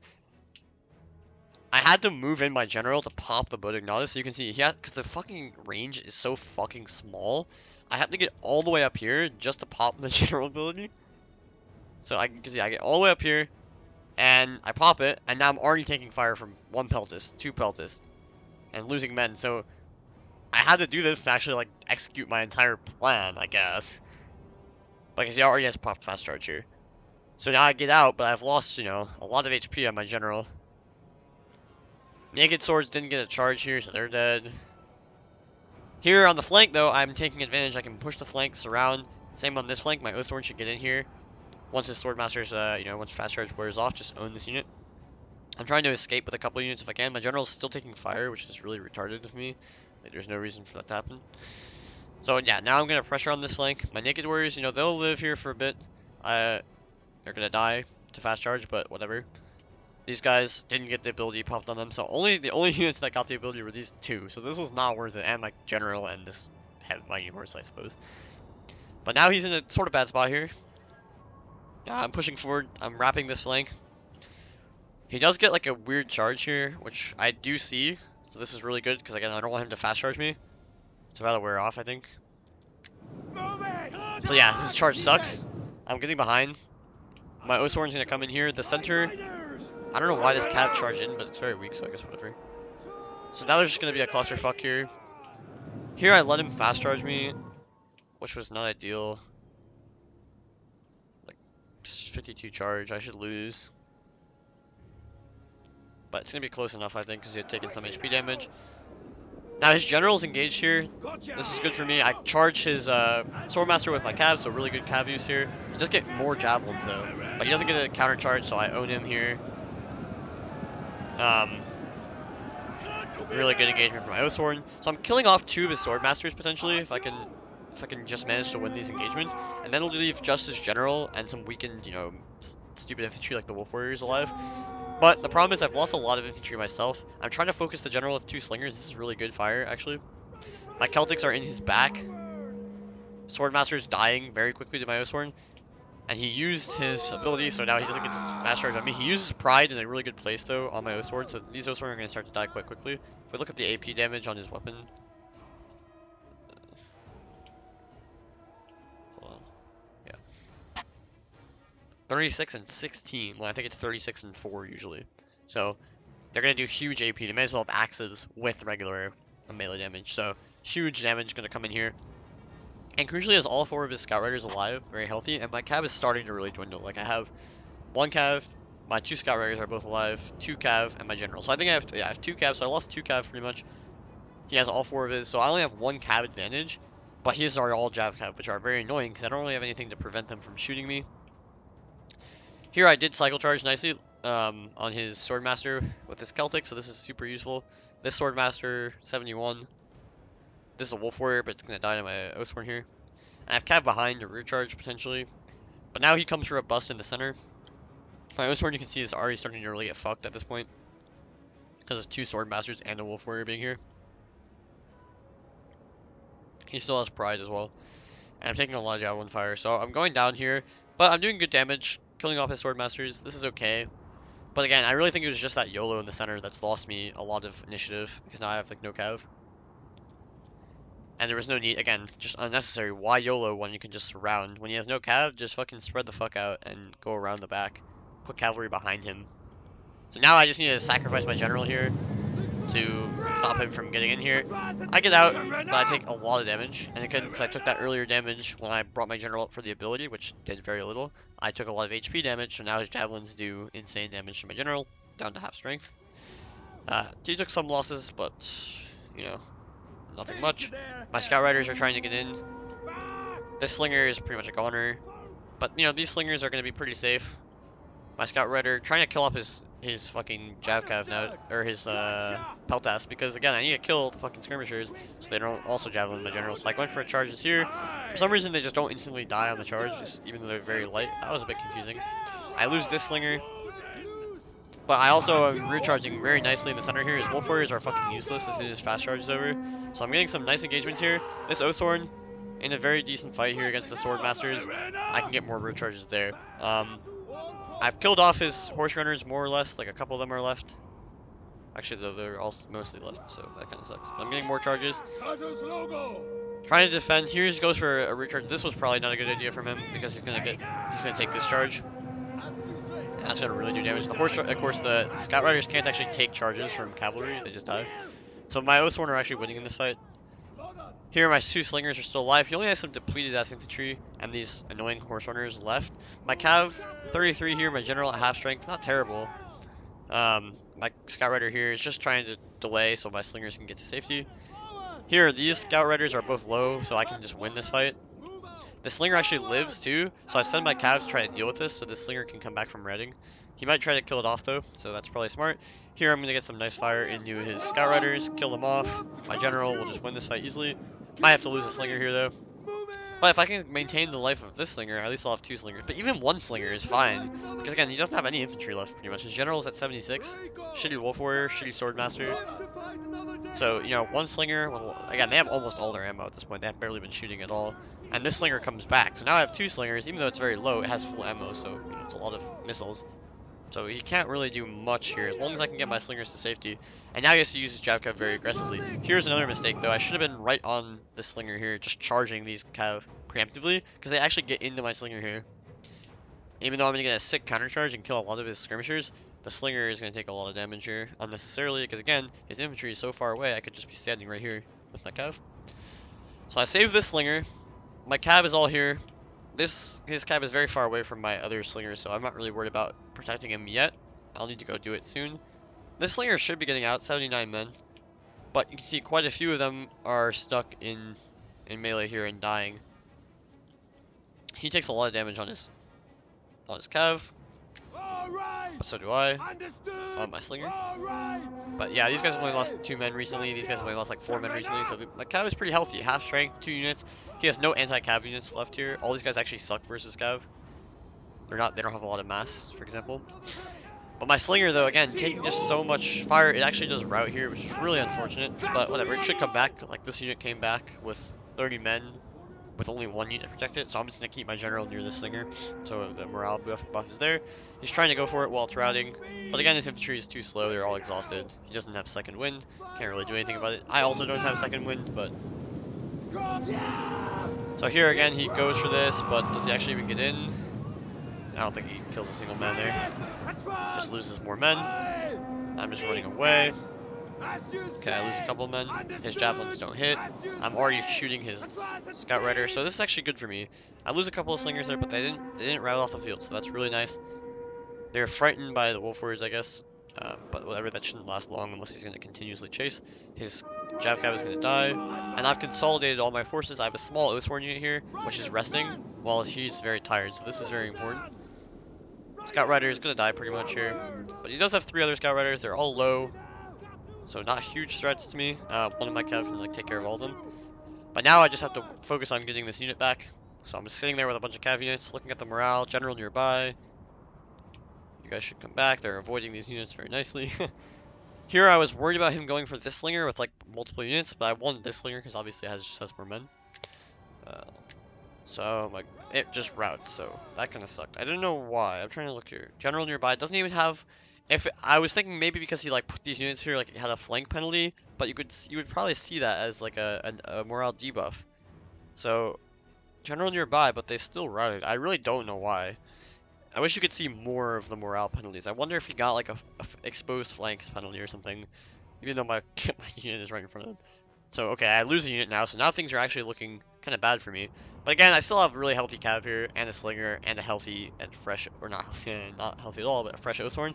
A: I had to move in my general to pop the Bodhignatus, so you can see, because the fucking range is so fucking small, I have to get all the way up here just to pop the general ability. So I can see I get all the way up here, and I pop it, and now I'm already taking fire from 1 Peltis, 2 Peltis, and losing men. So I had to do this to actually, execute my entire plan, I guess. Because he already has popped fast charge here. So now I get out, but I've lost, a lot of HP on my general. Naked swords didn't get a charge here, so they're dead. Here on the flank, though, I'm taking advantage. I can push the flank, surround. Same on this flank. My Oathsworn should get in here. Once his Swordmaster's, once fast charge wears off, just own this unit. I'm trying to escape with a couple units if I can. My general's still taking fire, which is really retarded of me. There's no reason for that to happen. So, yeah, now I'm going to pressure on this flank. My naked warriors, they'll live here for a bit. They're going to die to fast charge, but whatever. These guys didn't get the ability popped on them, so the only units that got the ability were these 2. So this was not worth it, and my general and this mighty horse, I suppose. But now he's in a sort of bad spot here. I'm pushing forward. I'm wrapping this flank. He does get a weird charge here, which I do see. So this is really good because again, I don't want him to fast charge me. It's about to wear off, I think. So yeah, his charge sucks. I'm getting behind. My Oathsworn's gonna come in here. The center, I don't know why this cat charged in, but it's very weak, so I guess whatever. So now there's just gonna be a clusterfuck here. Here I let him fast charge me, which was not ideal. 52 charge, I should lose. But it's gonna be close enough, I think, because he had taken some HP damage. Now his general's engaged here. This is good for me. I charge his Swordmaster with my cav, so really good cav use here. I just get more javelins though. But he doesn't get a counter charge, so I own him here. Really good engagement from my Oathsworn. So I'm killing off 2 of his Swordmasters potentially if I can just manage to win these engagements. And then it'll leave just his general and some weakened, stupid infantry like the Wolf Warriors alive. But the problem is I've lost a lot of infantry myself. I'm trying to focus the general with 2 slingers. This is really good fire, actually. My Celtics are in his back. Swordmaster's dying very quickly to my Oathsworn. And he used his ability, so now he doesn't get this fast charge on me. He uses Pride in a really good place, though, on my O-Sword, so these O-Sword are going to start to die quite quickly. If we look at the AP damage on his weapon... hold on. Yeah. 36 and 16. Well, I think it's 36 and 4, usually. So, they're going to do huge AP. They may as well have axes with regular melee damage. So, huge damage going to come in here. And crucially, has all 4 of his Scout Riders alive, very healthy, and my cav is starting to really dwindle. Like, I have 1 cav, my 2 Scout Riders are both alive, 2 cav, and my general. So I think I have 2 cav, so I lost 2 cav pretty much. He has all 4 of his, so I only have 1 cav advantage, but his are all jav cav, which are very annoying, because I don't really have anything to prevent them from shooting me. Here I did cycle charge nicely on his Swordmaster with his Celtic, so this is super useful. This Swordmaster, 71. This is a Wolf Warrior, but it's going to die to my O-Sworn here. I have cav behind to rear charge, potentially. But now he comes for a bust in the center. My O-Sworn, you can see, is already starting to really get fucked at this point. Because of 2 Swordmasters and a Wolf Warrior being here. He still has Pride as well. And I'm taking a lot of Javelin Fire, so I'm going down here. But I'm doing good damage, killing off his Swordmasters. This is okay. But again, I really think it was just that YOLO in the center that's lost me a lot of initiative. Because now I have, like, no cav. And there was no need, again, just unnecessary. Why YOLO when you can just surround? When he has no cav, just fucking spread the fuck out and go around the back. Put cavalry behind him. So now I just need to sacrifice my general here to stop him from getting in here. I get out, but I take a lot of damage. And again, because I took that earlier damage when I brought my general up for the ability, which did very little, I took a lot of HP damage, so now his javelins do insane damage to my general, down to half strength. He took some losses, but, you know, nothing much. My Scout Riders are trying to get in. This Slinger is pretty much a goner. But, you know, these Slingers are going to be pretty safe. My Scout Rider trying to kill off his fucking Javcav now, or his Peltas, because again, I need to kill the fucking skirmishers so they don't also javelin my general. So I went for a charges here. For some reason, they just don't instantly die on the charge, even though they're very light. That was a bit confusing. I lose this Slinger. But I also am recharging very nicely in the center here. His Wolf Warriors are fucking useless as soon as fast charge is over. So I'm getting some nice engagements here. This O-Sworn in a very decent fight here against the Swordmasters. I can get more root charges there. I've killed off his horse runners more or less. Like a couple of them are left. Actually, though, they're all mostly left, so that kind of sucks. But I'm getting more charges. Trying to defend. Here he goes for a recharge. This was probably not a good idea from him because he's gonna take this charge. And that's gonna really do damage. The horse, of course, the Scout Riders can't actually take charges from cavalry. They just die. So my O-Sworn are actually winning in this fight. Here, my 2 Slingers are still alive. He only has some depleted ass infantry and these annoying horse runners left. My Cav, 33 here. My General at half strength, not terrible. My Scout Rider here is just trying to delay so my Slingers can get to safety. Here, these Scout Riders are both low, so I can just win this fight. The Slinger actually lives too, so I send my Cav to try to deal with this so the Slinger can come back from redding. He might try to kill it off though, so that's probably smart. Here, I'm going to get some nice fire into his Scout Riders, kill them off. My General will just win this fight easily. Might have to lose a Slinger here though. But if I can maintain the life of this Slinger, at least I'll have 2 Slingers. But even 1 Slinger is fine. Because again, he doesn't have any infantry left pretty much. His General's at 76. Shitty Wolf Warrior, shitty Swordmaster. So, you know, 1 Slinger, again, they have almost all their ammo at this point. They have barely been shooting at all. And this Slinger comes back. So now I have 2 Slingers, even though it's very low, it has full ammo, so you know, it's a lot of missiles. So he can't really do much here, as long as I can get my Slingers to safety. And now he has to use his Jav Cav very aggressively. Here's another mistake though, I should have been right on the Slinger here, just charging these Cav preemptively, because they actually get into my Slinger here. Even though I'm going to get a sick counter charge and kill a lot of his skirmishers, the Slinger is going to take a lot of damage here, unnecessarily, because again, his infantry is so far away, I could just be standing right here with my Cav. So I save this Slinger, my Cav is all here. His Cav is very far away from my other Slingers, so I'm not really worried about protecting him yet. I'll need to go do it soon. This Slinger should be getting out, 79 men. But you can see quite a few of them are stuck in melee here and dying. He takes a lot of damage on his Cav. But so do I. On my Slinger. But yeah, these guys have only lost 2 men recently. These guys have only lost like 4 men recently. So my Cav is pretty healthy. Half strength, 2 units. He has no anti-Cav units left here. All these guys actually suck versus Cav. They don't have a lot of mass, for example. But my Slinger, though, again, taking just so much fire, it actually does rout here, which is really unfortunate. But whatever, it should come back. Like, this unit came back with 30 men with only one unit to protect it, so I'm just going to keep my general near the slinger, so the morale buff is there. He's trying to go for it while it's routing, but again, his infantry is too slow, they're all exhausted. He doesn't have second wind, can't really do anything about it. I also don't have second wind, but... So here again, he goes for this, but does he actually even get in? I don't think he kills a single man there. Just loses more men. I'm just running away. Okay, I lose a couple of men. His javelins don't hit. I'm already shooting his scout rider, so this is actually good for me. I lose a couple of slingers there, but they didn't rout off the field, so that's really nice. They're frightened by the wolf warriors, I guess. But whatever, that shouldn't last long unless he's going to continuously chase. His Jav Cav is going to die. And I've consolidated all my forces. I have a small Oathsworn unit here, which is resting, while he's very tired, so this is very important. Scout Rider is going to die pretty much here. But he does have 3 other Scout Riders. They're all low, so not huge threats to me. One of my Cav can like take care of all of them. But now I just have to focus on getting this unit back. So I'm just sitting there with a bunch of Cav units, looking at the morale, general nearby. You guys should come back. They're avoiding these units very nicely. Here I was worried about him going for this slinger with like multiple units, but I wanted this slinger because obviously it just has more men. So like it just routes, so that kind of sucked. I don't know why. I'm trying to look here. General nearby doesn't even have. I was thinking maybe because he like put these units here, like it had a flank penalty, but you would probably see that as like a morale debuff. So general nearby, but they still routed. I really don't know why. I wish you could see more of the morale penalties. I wonder if he got like a exposed flanks penalty or something, even though my unit is right in front of him. So okay, I lose a unit now, so now things are actually looking kind of bad for me. But again, I still have really healthy cav here, and a slinger, and a healthy and fresh, or not healthy at all, but a fresh Oathsworn.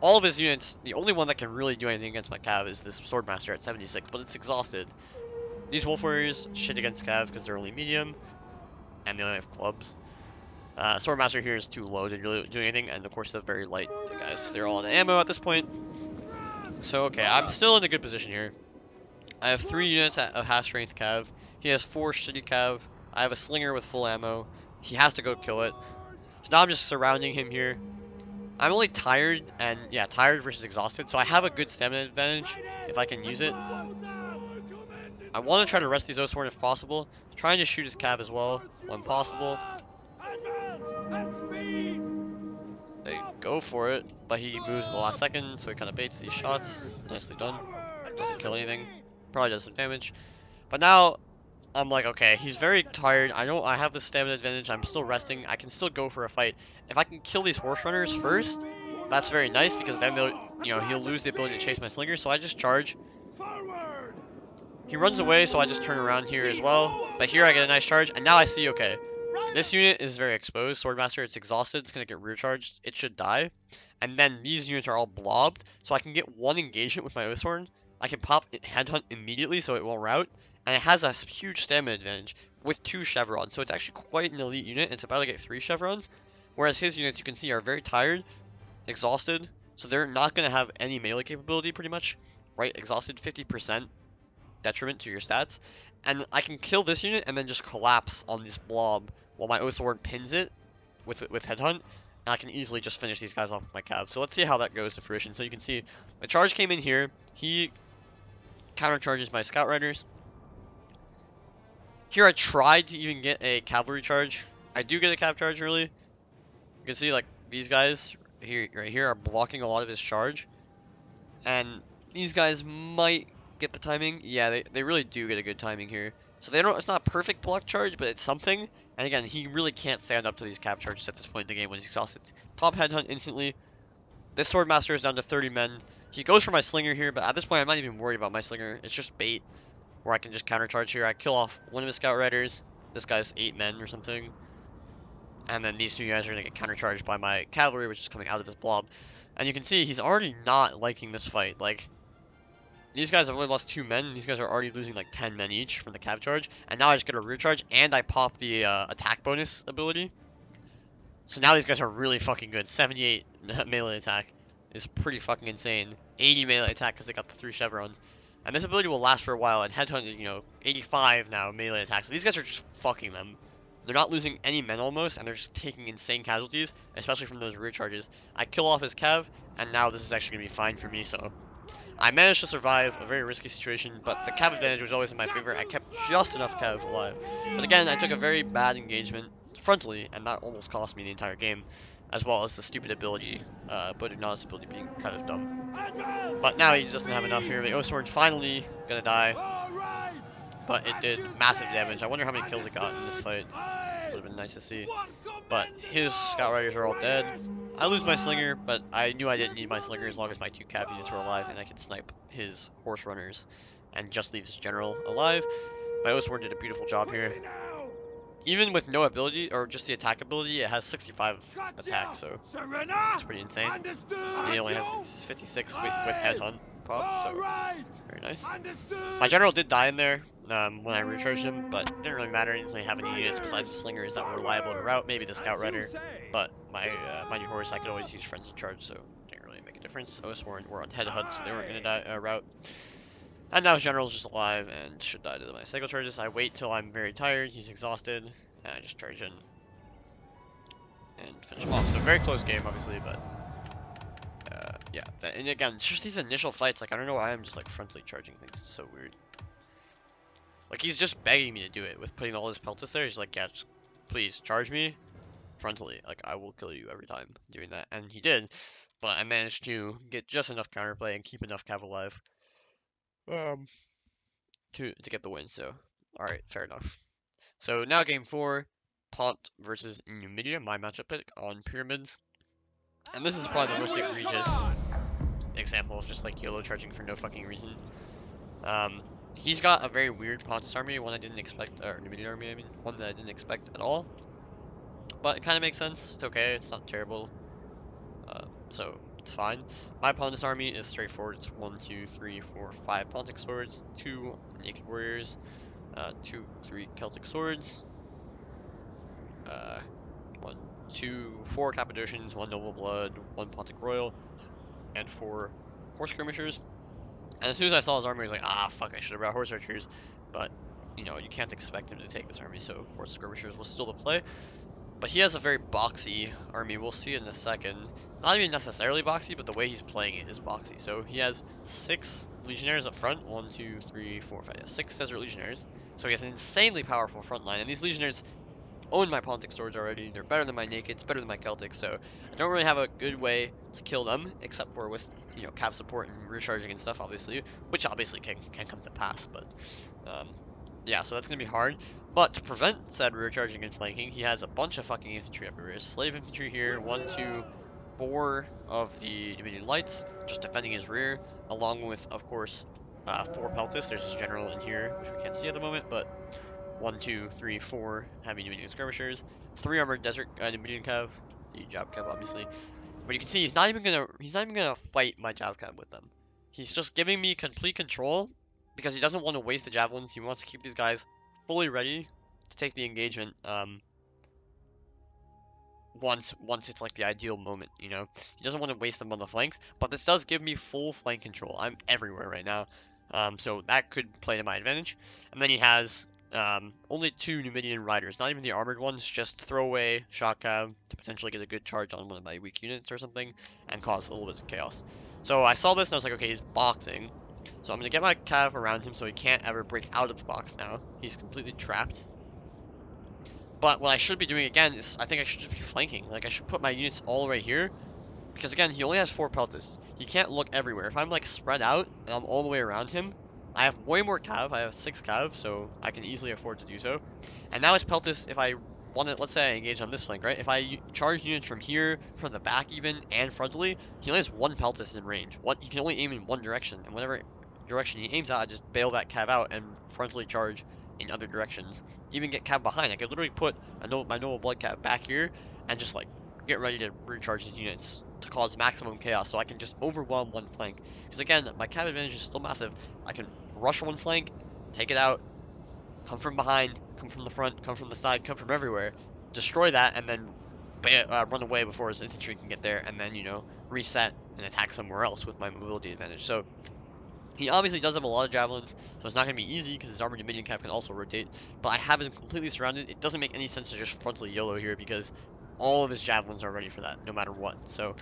A: All of his units, the only one that can really do anything against my cav is this Swordmaster at 76, but it's exhausted. These Wolf Warriors shit against cav because they're only medium, and they only have clubs. Swordmaster here is too low to really do anything, and of course they're very light guys. They're all on ammo at this point. So okay, I'm still in a good position here. I have 3 units of half strength cav. He has 4 shitty cav. I have a slinger with full ammo. He has to go kill it. So now I'm just surrounding him here. I'm only tired, and yeah, tired versus exhausted, so I have a good stamina advantage if I can use it. I want to try to rest these Oathsworn if possible. Trying to shoot his cav as well when possible. They go for it, but he moves at the last second, so he kind of baits these shots. Nicely done. Doesn't kill anything. Probably does some damage. But now, I'm like, okay, he's very tired. I have the stamina advantage. I'm still resting. I can still go for a fight. If I can kill these horse runners first, that's very nice, because then he'll lose the ability to chase my slinger, so I just charge. He runs away, so I just turn around here as well. But here I get a nice charge, and now I see, okay, this unit is very exposed. Swordmaster, it's exhausted. It's going to get rear charged. It should die. And then these units are all blobbed, so I can get one engagement with my Oathsworn. I can pop Headhunt immediately, so it won't rout. And it has a huge stamina advantage with 2 chevrons. So it's actually quite an elite unit. It's about to get 3 chevrons. Whereas his units, you can see, are very tired, exhausted. So they're not going to have any melee capability, pretty much. Right? Exhausted, 50% detriment to your stats. And I can kill this unit and then just collapse on this blob while my Oathsworn pins it with Headhunt. And I can easily just finish these guys off with my cav. So let's see how that goes to fruition. So you can see the charge came in here. He countercharges my Scout Riders. Here I tried to even get a cavalry charge. I do get a cav charge early. You can see like these guys here, right here, are blocking a lot of his charge. And these guys might get the timing. Yeah, they really do get a good timing here. So they don't. It's not a perfect block charge, but it's something. And again, he really can't stand up to these cav charges at this point in the game when he's exhausted. Pop Headhunt instantly. This Swordmaster is down to 30 men. He goes for my slinger here, but at this point I'm not even worried about my slinger. It's just bait, where I can just countercharge here. I kill off one of his Scout Riders. This guy's 8 men or something. And then these 2 guys are going to get countercharged by my cavalry, which is coming out of this blob. And you can see he's already not liking this fight. Like, these guys have only lost 2 men. These guys are already losing like 10 men each from the cav charge. And now I just get a rear charge, and I pop the attack bonus ability. So now these guys are really fucking good. 78 melee attack is pretty fucking insane. 80 melee attack because they got the 3 chevrons. And this ability will last for a while, and Headhunt is, 85 now melee attack. So these guys are just fucking them. They're not losing any men almost, and they're just taking insane casualties, especially from those rear charges. I kill off his cav, and now this is actually going to be fine for me, so I managed to survive a very risky situation, but the cav advantage was always in my favor. I kept just enough cav alive. But again, I took a very bad engagement frontally, and that almost cost me the entire game, as well as the stupid ability, but Ignatius ability being kind of dumb. But now he doesn't have enough here. The O-Sword's finally gonna die, but it did massive damage. I wonder how many kills it got in this fight. Would have been nice to see. But his Scout Riders are all dead. I lose my Slinger, but I knew I didn't need my Slinger as long as my 2 cav units were alive and I could snipe his Horse Runners and just leave his General alive. My O-Sword did a beautiful job here. Even with no ability, or just the attack ability, it has 65 attack, so it's pretty insane. And he only has 56 with Headhunt prop, so very nice. My General did die in there when I recharged him, but it didn't really matter. I didn't really have any units besides the Slingers that were reliable to route, maybe the Scout Rider, but my new horse, I could always use Frenzy Charge, so it didn't really make a difference. OS were on Headhunt, so they weren't going to die route. And now his General's just alive and should die to my Cycle Charges. I wait till I'm very tired, he's exhausted, and I just charge in and finish him off. So very close game, obviously, but yeah. And again, it's just these initial fights, like, I don't know why I'm just, like, frontally charging things. It's so weird. Like, he's just begging me to do it with putting all his peltas there. He's like, yeah, just please charge me frontally. Like, I will kill you every time doing that. And he did, but I managed to get just enough counterplay and keep enough cav alive to get the win. So, alright, fair enough. So now game 4, Pont versus Numidia, my matchup pick on Pyramids. And this is probably the most egregious example of just like YOLO charging for no fucking reason. He's got a very weird Pontus army, one I didn't expect, or Numidian army, I mean, one that I didn't expect at all. But it kind of makes sense. It's okay. It's not terrible. So it's fine. My Pontus army is straightforward. It's 1, 2, 3, 4, 5 Pontic swords, 2 naked warriors, 2, 3 Celtic swords, 1, 2, 4 Cappadocians, 1 noble blood, 1 Pontic royal, and 4 horse skirmishers. And as soon as I saw his army, I was like, ah, fuck, I should have brought horse archers. But, you know, you can't expect him to take this army, so horse skirmishers was still the play. But he has a very boxy army. We'll see in a second. Not even necessarily boxy, but the way he's playing it is boxy. So he has 6 legionnaires up front. 1, 2, 3, 4, 5. 6 desert legionnaires. So he has an insanely powerful front line. And these legionnaires own my Pontic swords already. They're better than my nakeds, better than my Celtics. So I don't really have a good way to kill them, except for with, you know, cav support and recharging and stuff, obviously. Which obviously can come to pass, but yeah, so that's going to be hard. But to prevent said recharging and flanking, he has a bunch of fucking infantry everywhere. Slave infantry here, 1, 2, 4 of the Numidian Lights, just defending his rear, along with, of course, 4 Peltis. There's his general in here, which we can't see at the moment, but 1, 2, 3, 4 heavy Numidian skirmishers, 3 armored desert Numidian cav, the job cav obviously. But you can see he's not even gonna fight my job cav with them. He's just giving me complete control because he doesn't want to waste the javelins. He wants to keep these guys fully ready to take the engagement once it's like the ideal moment, you know. He doesn't want to waste them on the flanks, but this does give me full flank control. I'm everywhere right now, so that could play to my advantage. And then he has only 2 Numidian riders, not even the armored ones, just throwaway shock cav to potentially get a good charge on one of my weak units or something and cause a little bit of chaos. So I saw this and I was like, okay, he's boxing. So I'm going to get my cav around him so he can't ever break out of the box now. He's completely trapped. But what I should be doing again is I think I should just be flanking. Like, I should put my units all right here. Because again, he only has 4 peltas. He can't look everywhere. If I'm like spread out and I'm all the way around him, I have way more cav. I have 6 cav, so I can easily afford to do so. And now his peltas, if I want to, let's say I engage on this flank, right? If I charge units from here, from the back even, and frontally, he only has 1 peltas in range. He can only aim in one direction, and whatever direction he aims at, I just bail that cav out and frontally charge in other directions. Even get cav behind. I could literally put my noble blood cav back here and just like get ready to recharge his units to cause maximum chaos so I can just overwhelm one flank. Because again, my cav advantage is still massive. I can rush one flank, take it out, come from behind, come from the front, come from the side, come from everywhere, destroy that, and then run away before his infantry can get there, and then, you know, reset and attack somewhere else with my mobility advantage. So he obviously does have a lot of javelins, so it's not going to be easy because his armored Numidian cav can also rotate, but I have him completely surrounded. It doesn't make any sense to just frontally YOLO here because all of his javelins are ready for that, no matter what. So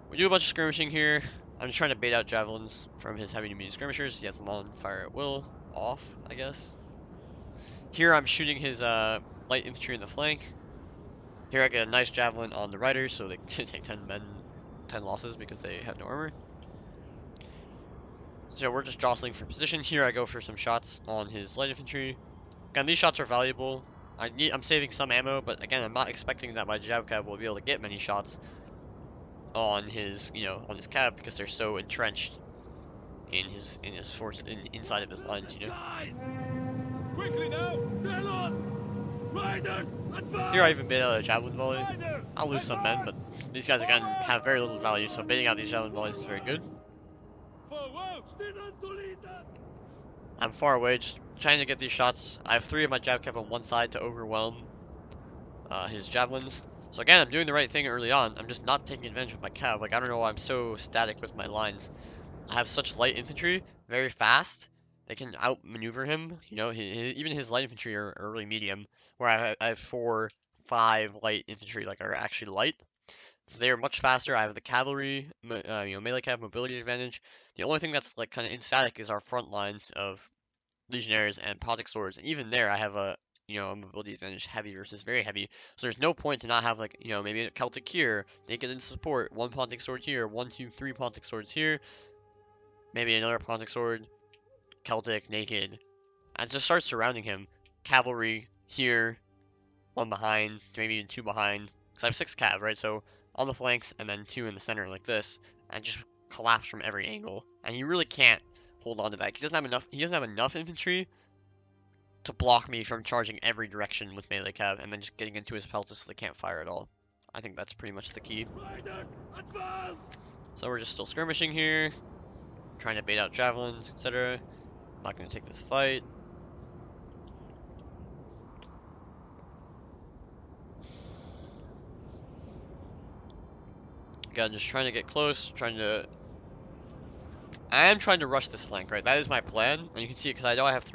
A: we do a bunch of skirmishing here. I'm just trying to bait out javelins from his heavy to medium skirmishers. He has them on fire at will. Off, I guess. Here I'm shooting his light infantry in the flank. Here I get a nice javelin on the riders, so they take 10 men, 10 losses because they have no armor. So we're just jostling for position. Here I go for some shots on his light infantry. Again, these shots are valuable. I'm saving some ammo, but again, I'm not expecting that my Jav Cav will be able to get many shots on his, on his Cav because they're so entrenched in his force inside of his lines,
B: Quickly now! They're lost! Riders, advance!
A: Here I even bait out a javelin volley. I'll lose some men, but these guys again have very little value, so baiting out these javelin volleys is very good. I'm far away, just trying to get these shots. I have 3 of my Jav Cav on one side to overwhelm his javelins. So again, I'm doing the right thing early on. I'm just not taking advantage of my Cav. Like, I don't know why I'm so static with my lines. I have such light infantry, very fast. They can outmaneuver him. Even his light infantry are really medium, where I have 4, 5 light infantry, like, are actually light. So they are much faster. I have the cavalry, melee cav mobility advantage. The only thing that's like kind of static is our front lines of legionnaires and Pontic swords. And even there, I have a mobility advantage, heavy versus very heavy. So there's no point to not have like maybe a Celtic here, naked in support, 1 Pontic sword here, 1, 2, 3 Pontic swords here, maybe another Pontic sword, Celtic, naked, and just start surrounding him. Cavalry here, 1 behind, maybe even 2 behind, because I have 6 cav, right? So on the flanks and then 2 in the center like this, and just collapse from every angle. And he really can't hold on to that. He doesn't have enough. He doesn't have enough infantry to block me from charging every direction with melee cav and then just getting into his peltas so they can't fire at all. I think that's pretty much the key. So we're just still skirmishing here, trying to bait out javelins, etc. I'm not going to take this fight. Again, just trying to get close, I am trying to rush this flank, right? That is my plan, and you can see because I know I have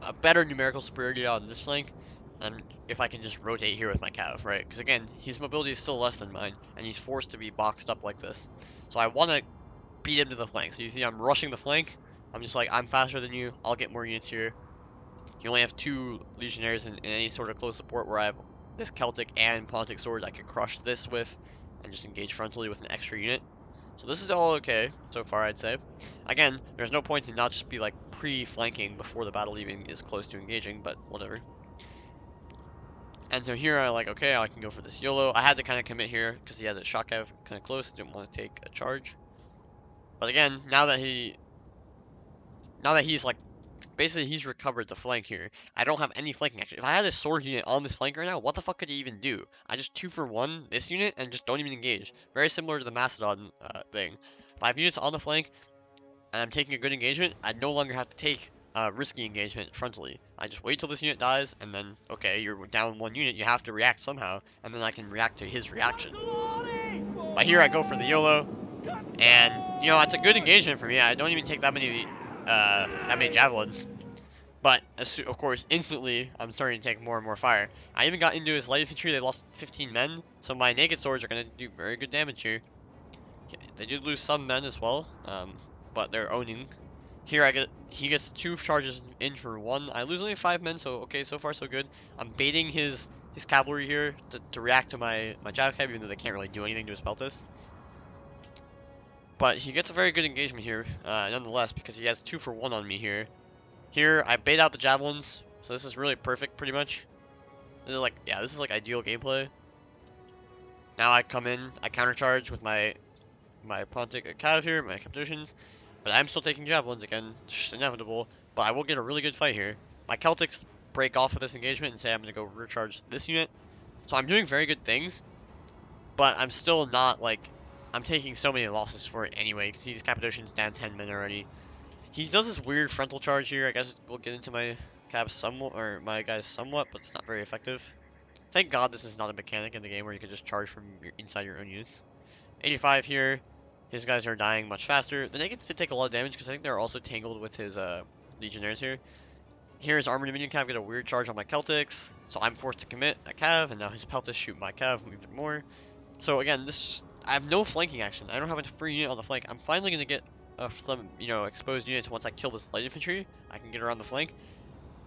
A: a better numerical superiority on this flank, and if I can just rotate here with my cav, right? Because again, his mobility is still less than mine, and he's forced to be boxed up like this. So I want to beat him to the flank. So you see I'm rushing the flank. I'm just like, I'm faster than you, I'll get more units here. You only have 2 legionnaires in any sort of close support where I have this Celtic and Pontic sword I could crush this with, and just engage frontally with an extra unit. So this is all okay so far, I'd say. Again, there's no point in not just be like pre-flanking before the battle even is close to engaging, but whatever. And so here I like, okay, I can go for this YOLO. I had to kind of commit here because he had a shock kind of close. Didn't want to take a charge. But again, now that he's like, basically he's recovered the flank here. I don't have any flanking action. If I had a sword unit on this flank right now, what the fuck could he even do? I just 2 for 1 this unit and just don't even engage. Very similar to the Macedon thing. If I have units on the flank and I'm taking a good engagement, I no longer have to take risky engagement frontally. I just wait till this unit dies, and then, okay, you're down 1 unit, you have to react somehow, and then I can react to his reaction. But here I go for the YOLO, and, it's a good engagement for me. I don't even take that many javelins. But, of course, instantly, I'm starting to take more and more fire. I even got into his light infantry. They lost 15 men, so my naked swords are going to do very good damage here. They did lose some men as well, but they're owning. Here he gets 2 charges in for 1. I lose only 5 men, so okay, so far so good. I'm baiting his cavalry here to react to my Jav Cav, even though they can't really do anything to his peltas. But he gets a very good engagement here, nonetheless, because he has 2 for 1 on me here. Here, I bait out the javelins, so this is really perfect, pretty much. This is like ideal gameplay. Now I come in, I countercharge with my Pontic Cav here, my Cappadocians, but I'm still taking javelins again, it's just inevitable, but I will get a really good fight here. My Celtics break off of this engagement and say I'm going to go recharge this unit, so I'm doing very good things, but I'm still not, I'm taking so many losses for it anyway. You can see these Cappadocians down 10 men already. He does this weird frontal charge here. I guess we'll get into my cabs somewhat, or my guys somewhat, but it's not very effective. Thank God this is not a mechanic in the game where you can just charge from inside your own units. 85 here. His guys are dying much faster. The Nakeds did take a lot of damage because I think they're also tangled with his Legionnaires here. Here's Armored Dominion Cav get a weird charge on my Celtics, so I'm forced to commit a Cav, and now his Peltas shoot my Cav even more. So again, I have no flanking action. I don't have a free unit on the flank. I'm finally gonna get some, exposed units once I kill this light infantry. I can get around the flank,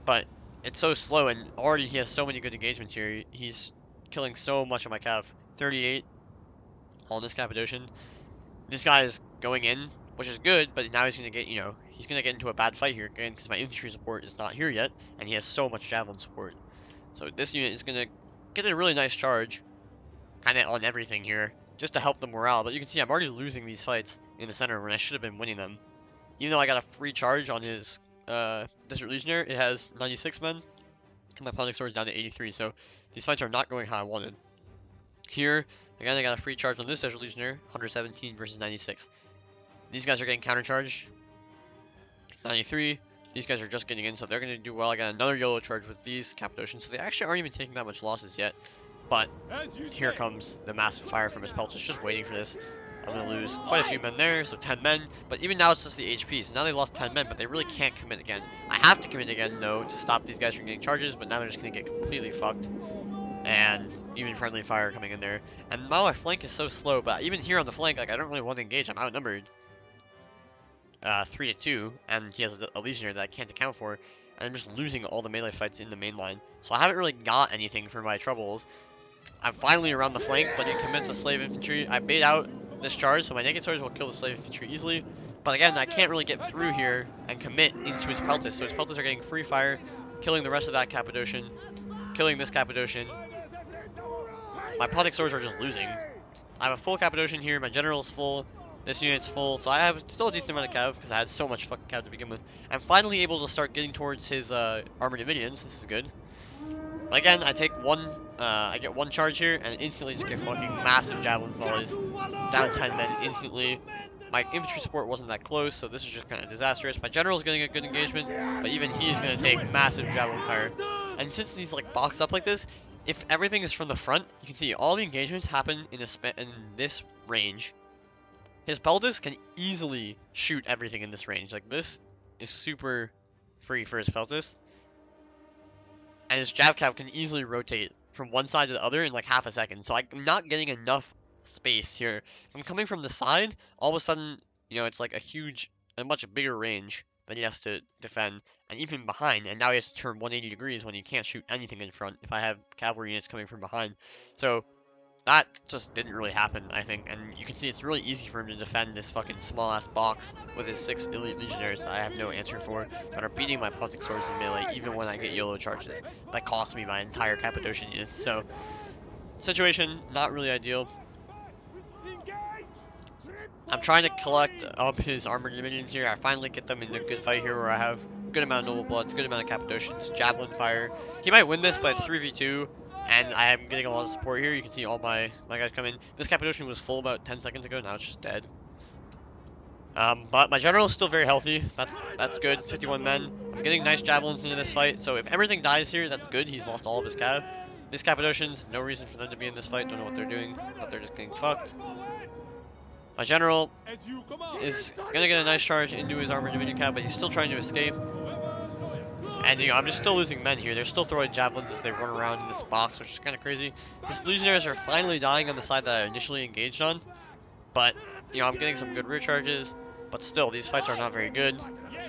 A: but it's so slow, and already he has so many good engagements here. He's killing so much of my cav. 38 on this Cappadocian. This guy is going in, which is good, but now he's gonna get, he's gonna get into a bad fight here again because my infantry support is not here yet, and he has so much javelin support. So this unit is gonna get a really nice charge, kind of on everything here, just to help the morale. But you can see I'm already losing these fights in the center when I should have been winning them. Even though I got a free charge on his Desert Legionnaire, it has 96 men, and my Punic Sword is down to 83, so these fights are not going how I wanted. Here, again, I got a free charge on this Desert Legionnaire, 117 versus 96. These guys are getting countercharged, 93. These guys are just getting in, so they're going to do well. I got another YOLO charge with these Cappadocians, so they actually aren't even taking that much losses yet. But here comes the massive fire from his Peltas, just waiting for this. I'm going to lose quite a few men there, so 10 men. But even now it's just the HP, so now they lost 10 men, but they really can't commit again. I have to commit again, though, to stop these guys from getting charges, but now they're just going to get completely fucked. And even friendly fire coming in there. And now my flank is so slow, but even here on the flank, like, I don't really want to engage. I'm outnumbered 3-2, and he has a Legionnaire that I can't account for. And I'm just losing all the melee fights in the main line. So I haven't really got anything for my troubles. I'm finally around the flank, but he commits the slave infantry. I bait out this charge, so my naked swords will kill the slave infantry easily. But again, I can't really get through here and commit into his Peltas. So his Peltas are getting free fire, killing the rest of that Cappadocian, killing this Cappadocian. My Punic Swords are just losing. I have a full Cappadocian here, my general's full, this unit's full, so I have still a decent amount of cav, because I had so much fucking cav to begin with. I'm finally able to start getting towards his armored Numidians. This is good. Again, I take I get one charge here, and instantly just get fucking massive javelin volleys. Down 10 men instantly. My infantry support wasn't that close, so this is just kind of disastrous. My general's getting a good engagement, but even he's going to take massive javelin fire. And since these like boxed up like this, if everything is from the front, you can see all the engagements happen in this range. His Peltas can easily shoot everything in this range. Like, this is super free for his Peltas. And his Javcav can easily rotate from one side to the other in like half a second. So I'm not getting enough space here. If I'm coming from the side, all of a sudden, it's like a much bigger range that he has to defend. And even behind, and now he has to turn 180 degrees when he can't shoot anything in front if I have cavalry units coming from behind. So that just didn't really happen, I think, and you can see it's really easy for him to defend this fucking small-ass box with his 6 elite legionnaires that I have no answer for, that are beating my Punic Swords in melee even when I get YOLO charges. That cost me my entire Cappadocian unit, so situation not really ideal. I'm trying to collect up his armored minions here. I finally get them in a good fight here where I have a good amount of noble bloods, good amount of Cappadocians, javelin fire. He might win this, but it's 3v2. And I am getting a lot of support here. You can see all my guys come in. This Cappadocian was full about 10 seconds ago. Now it's just dead. But my general is still very healthy. That's good. 51 men. I'm getting nice javelins into this fight. So if everything dies here, that's good. He's lost all of his cav. This Cappadocians, no reason for them to be in this fight. Don't know what they're doing, but they're just getting fucked. My general is gonna get a nice charge into his armored Dominion cav, but he's still trying to escape. And, I'm just still losing men here. They're still throwing javelins as they run around in this box, which is kind of crazy. His legionnaires are finally dying on the side that I initially engaged on. But, I'm getting some good rear charges. But still, these fights are not very good.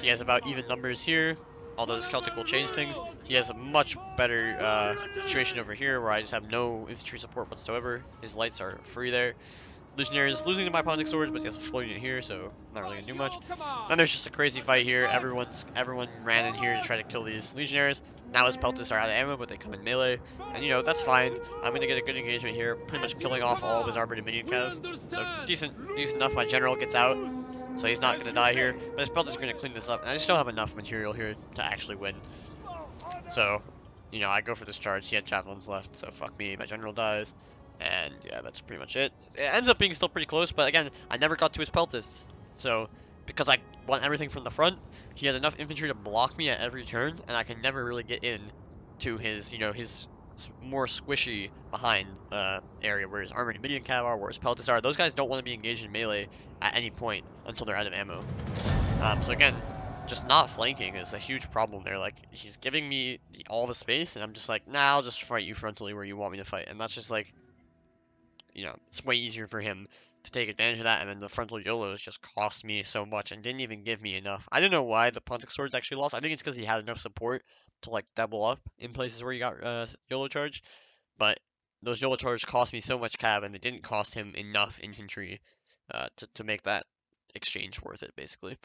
A: He has about even numbers here, although this Celtic will change things. He has a much better situation over here, where I just have no infantry support whatsoever. His lights are free there. Legionnaire is losing to my Punic Swords, but he has a full unit here, so not really gonna do much. Then there's just a crazy fight here. Everyone ran in here to try to kill these Legionnaires. Now his Peltas are out of ammo, but they come in melee. And, that's fine. I'm gonna get a good engagement here, pretty much killing off all of his armored minion cav. So decent enough. My general gets out, so he's not gonna die here. But his Peltas are gonna clean this up, and I just don't have enough material here to actually win. So, I go for this charge. He had javelins left, so fuck me. My general dies. And yeah, that's pretty much it. It ends up being still pretty close, but again, I never got to his Peltas. So, because I want everything from the front, he had enough infantry to block me at every turn, and I can never really get in to his, his more squishy behind area where his armored minion cav are, where his Peltas are. Those guys don't want to be engaged in melee at any point until they're out of ammo. So again, just not flanking is a huge problem there. Like, he's giving me all the space, and I'm just like, nah, I'll just fight you frontally where you want me to fight. And that's just like, it's way easier for him to take advantage of that, and then the frontal YOLOs just cost me so much and didn't even give me enough. I don't know why the Pontic Swords actually lost. I think it's because he had enough support to like double up in places where he got YOLO charged, but those YOLO charges cost me so much cav, and they didn't cost him enough infantry to make that exchange worth it, basically.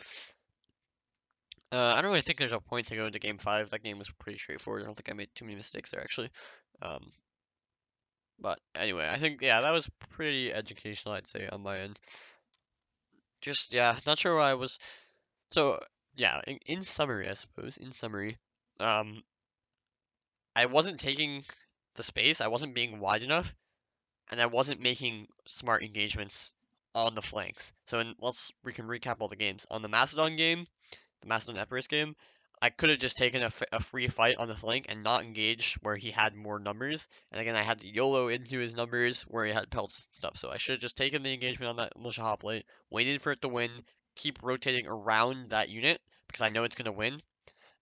A: I don't really think there's a point to go into game 5. That game was pretty straightforward. I don't think I made too many mistakes there, actually. Um, but anyway, I think, yeah, that was pretty educational, I'd say, on my end. Just, yeah, not sure why I was. So, yeah, in summary, I suppose, um, I wasn't taking the space, I wasn't being wide enough, and I wasn't making smart engagements on the flanks. So, we can recap all the games. On the Macedon game, the Macedon Aparis game, I could have just taken a free fight on the flank and not engaged where he had more numbers. And again, I had to YOLO into his numbers where he had pelts and stuff. So I should have just taken the engagement on that militia hoplite, waited for it to win, keep rotating around that unit because I know it's going to win.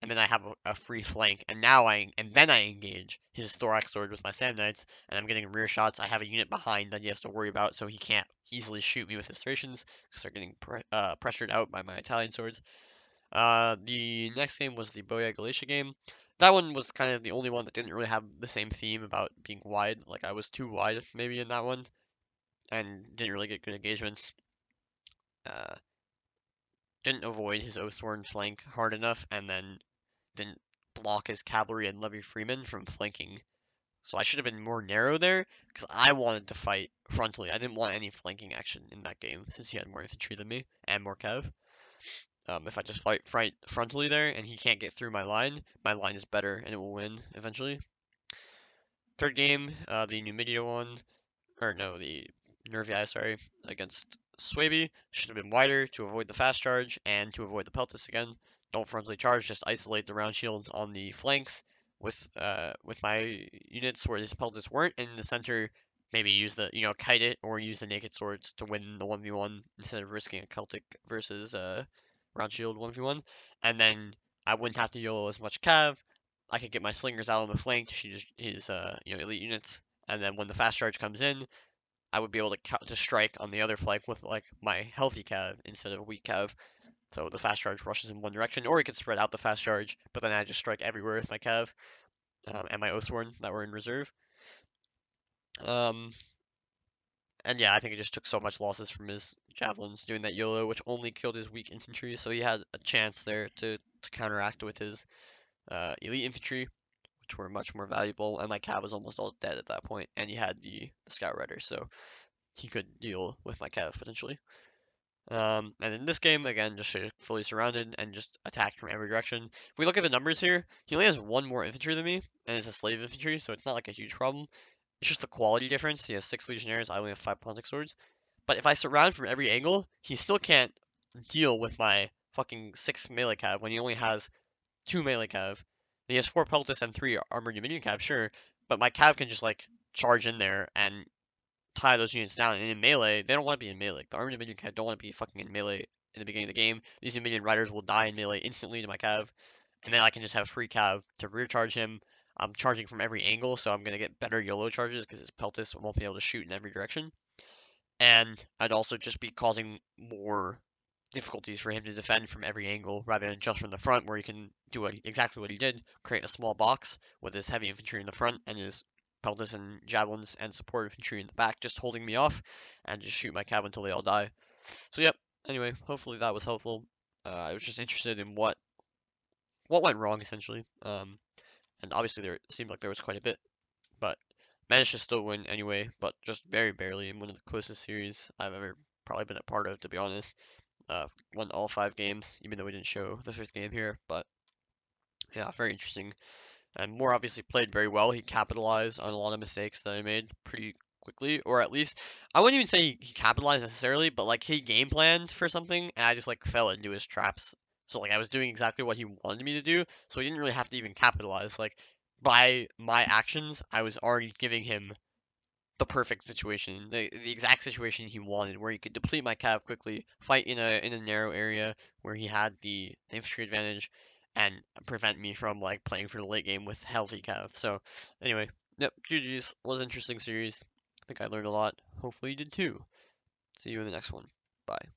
A: And then I have a free flank, and then I engage his thorax sword with my Sam Knights, and I'm getting rear shots. I have a unit behind that he has to worry about, so he can't easily shoot me with his Thracians because they're getting pressured out by my Italian swords. The next game was the Boya Galicia game. That one was kind of the only one that didn't really have the same theme about being wide. Like, I was too wide, maybe, in that one, and didn't really get good engagements. Uh, didn't avoid his Oathsworn flank hard enough, and then didn't block his cavalry and Levy Freeman from flanking. So I should have been more narrow there, because I wanted to fight frontally. I didn't want any flanking action in that game, since he had more infantry than me, and more cav. If I just fight frontally there and he can't get through my line is better and it will win eventually. Third game, the Numidia one, or no, the Nervii, sorry, against Swaby. Should have been wider to avoid the fast charge and to avoid the Peltis again. Don't frontally charge, just isolate the round shields on the flanks with my units where these Peltis weren't, and in the center, maybe use the, kite it or use the naked swords to win the 1v1 instead of risking a Celtic versus round shield 1v1. And then I wouldn't have to YOLO as much cav. I could get my slingers out on the flank to shoot his elite units, and then when the fast charge comes in, I would be able to strike on the other flank with like my healthy cav instead of weak cav. So the fast charge rushes in one direction, or he could spread out the fast charge, but then I just strike everywhere with my cav and my Oathsworn that were in reserve. Um, and yeah, I think he just took so much losses from his javelins doing that YOLO, which only killed his weak infantry. So he had a chance there to counteract with his elite infantry, which were much more valuable. And my cav was almost all dead at that point, and he had the scout rider, so he could deal with my cav potentially. And in this game, again, just fully surrounded and just attacked from every direction. If we look at the numbers here, he only has one more infantry than me, and it's a slave infantry, so it's not like a huge problem. It's just the quality difference. He has 6 legionnaires, I only have 5 Pontic swords. But if I surround from every angle, he still can't deal with my fucking 6 melee cav when he only has 2 melee cav. He has 4 peltis and 3 armored Dominion cav, sure, but my cav can just like charge in there and tie those units down. And in melee, they don't want to be in melee. The armored Dominion cav don't want to be fucking in melee in the beginning of the game. These Dominion riders will die in melee instantly to my cav, and then I can just have free cav to rear charge him. I'm charging from every angle, so I'm gonna get better YOLO charges because his peltis won't be able to shoot in every direction. And I'd also just be causing more difficulties for him to defend from every angle rather than just from the front, where he can do exactly what he did, create a small box with his heavy infantry in the front and his peltis and javelins and support infantry in the back just holding me off and just shoot my cav until they all die. So yep, anyway, hopefully that was helpful. I was just interested in what went wrong essentially. And obviously there seemed like there was quite a bit, but managed to still win anyway, but just very barely in one of the closest series I've ever probably been a part of, to be honest. Won all 5 games, even though we didn't show the 5th game here, but yeah, very interesting. And Moore obviously played very well. He capitalized on a lot of mistakes that I made pretty quickly, or at least I wouldn't even say he capitalized necessarily, but like he game planned for something, and I just like fell into his traps. So like I was doing exactly what he wanted me to do, so he didn't really have to even capitalize. Like by my actions, I was already giving him the perfect situation, the exact situation he wanted, where he could deplete my cav quickly, fight in a narrow area where he had the infantry advantage, and prevent me from like playing for the late game with healthy cav. So anyway, yep, GG's was an interesting series. I think I learned a lot. Hopefully you did too. See you in the next one. Bye.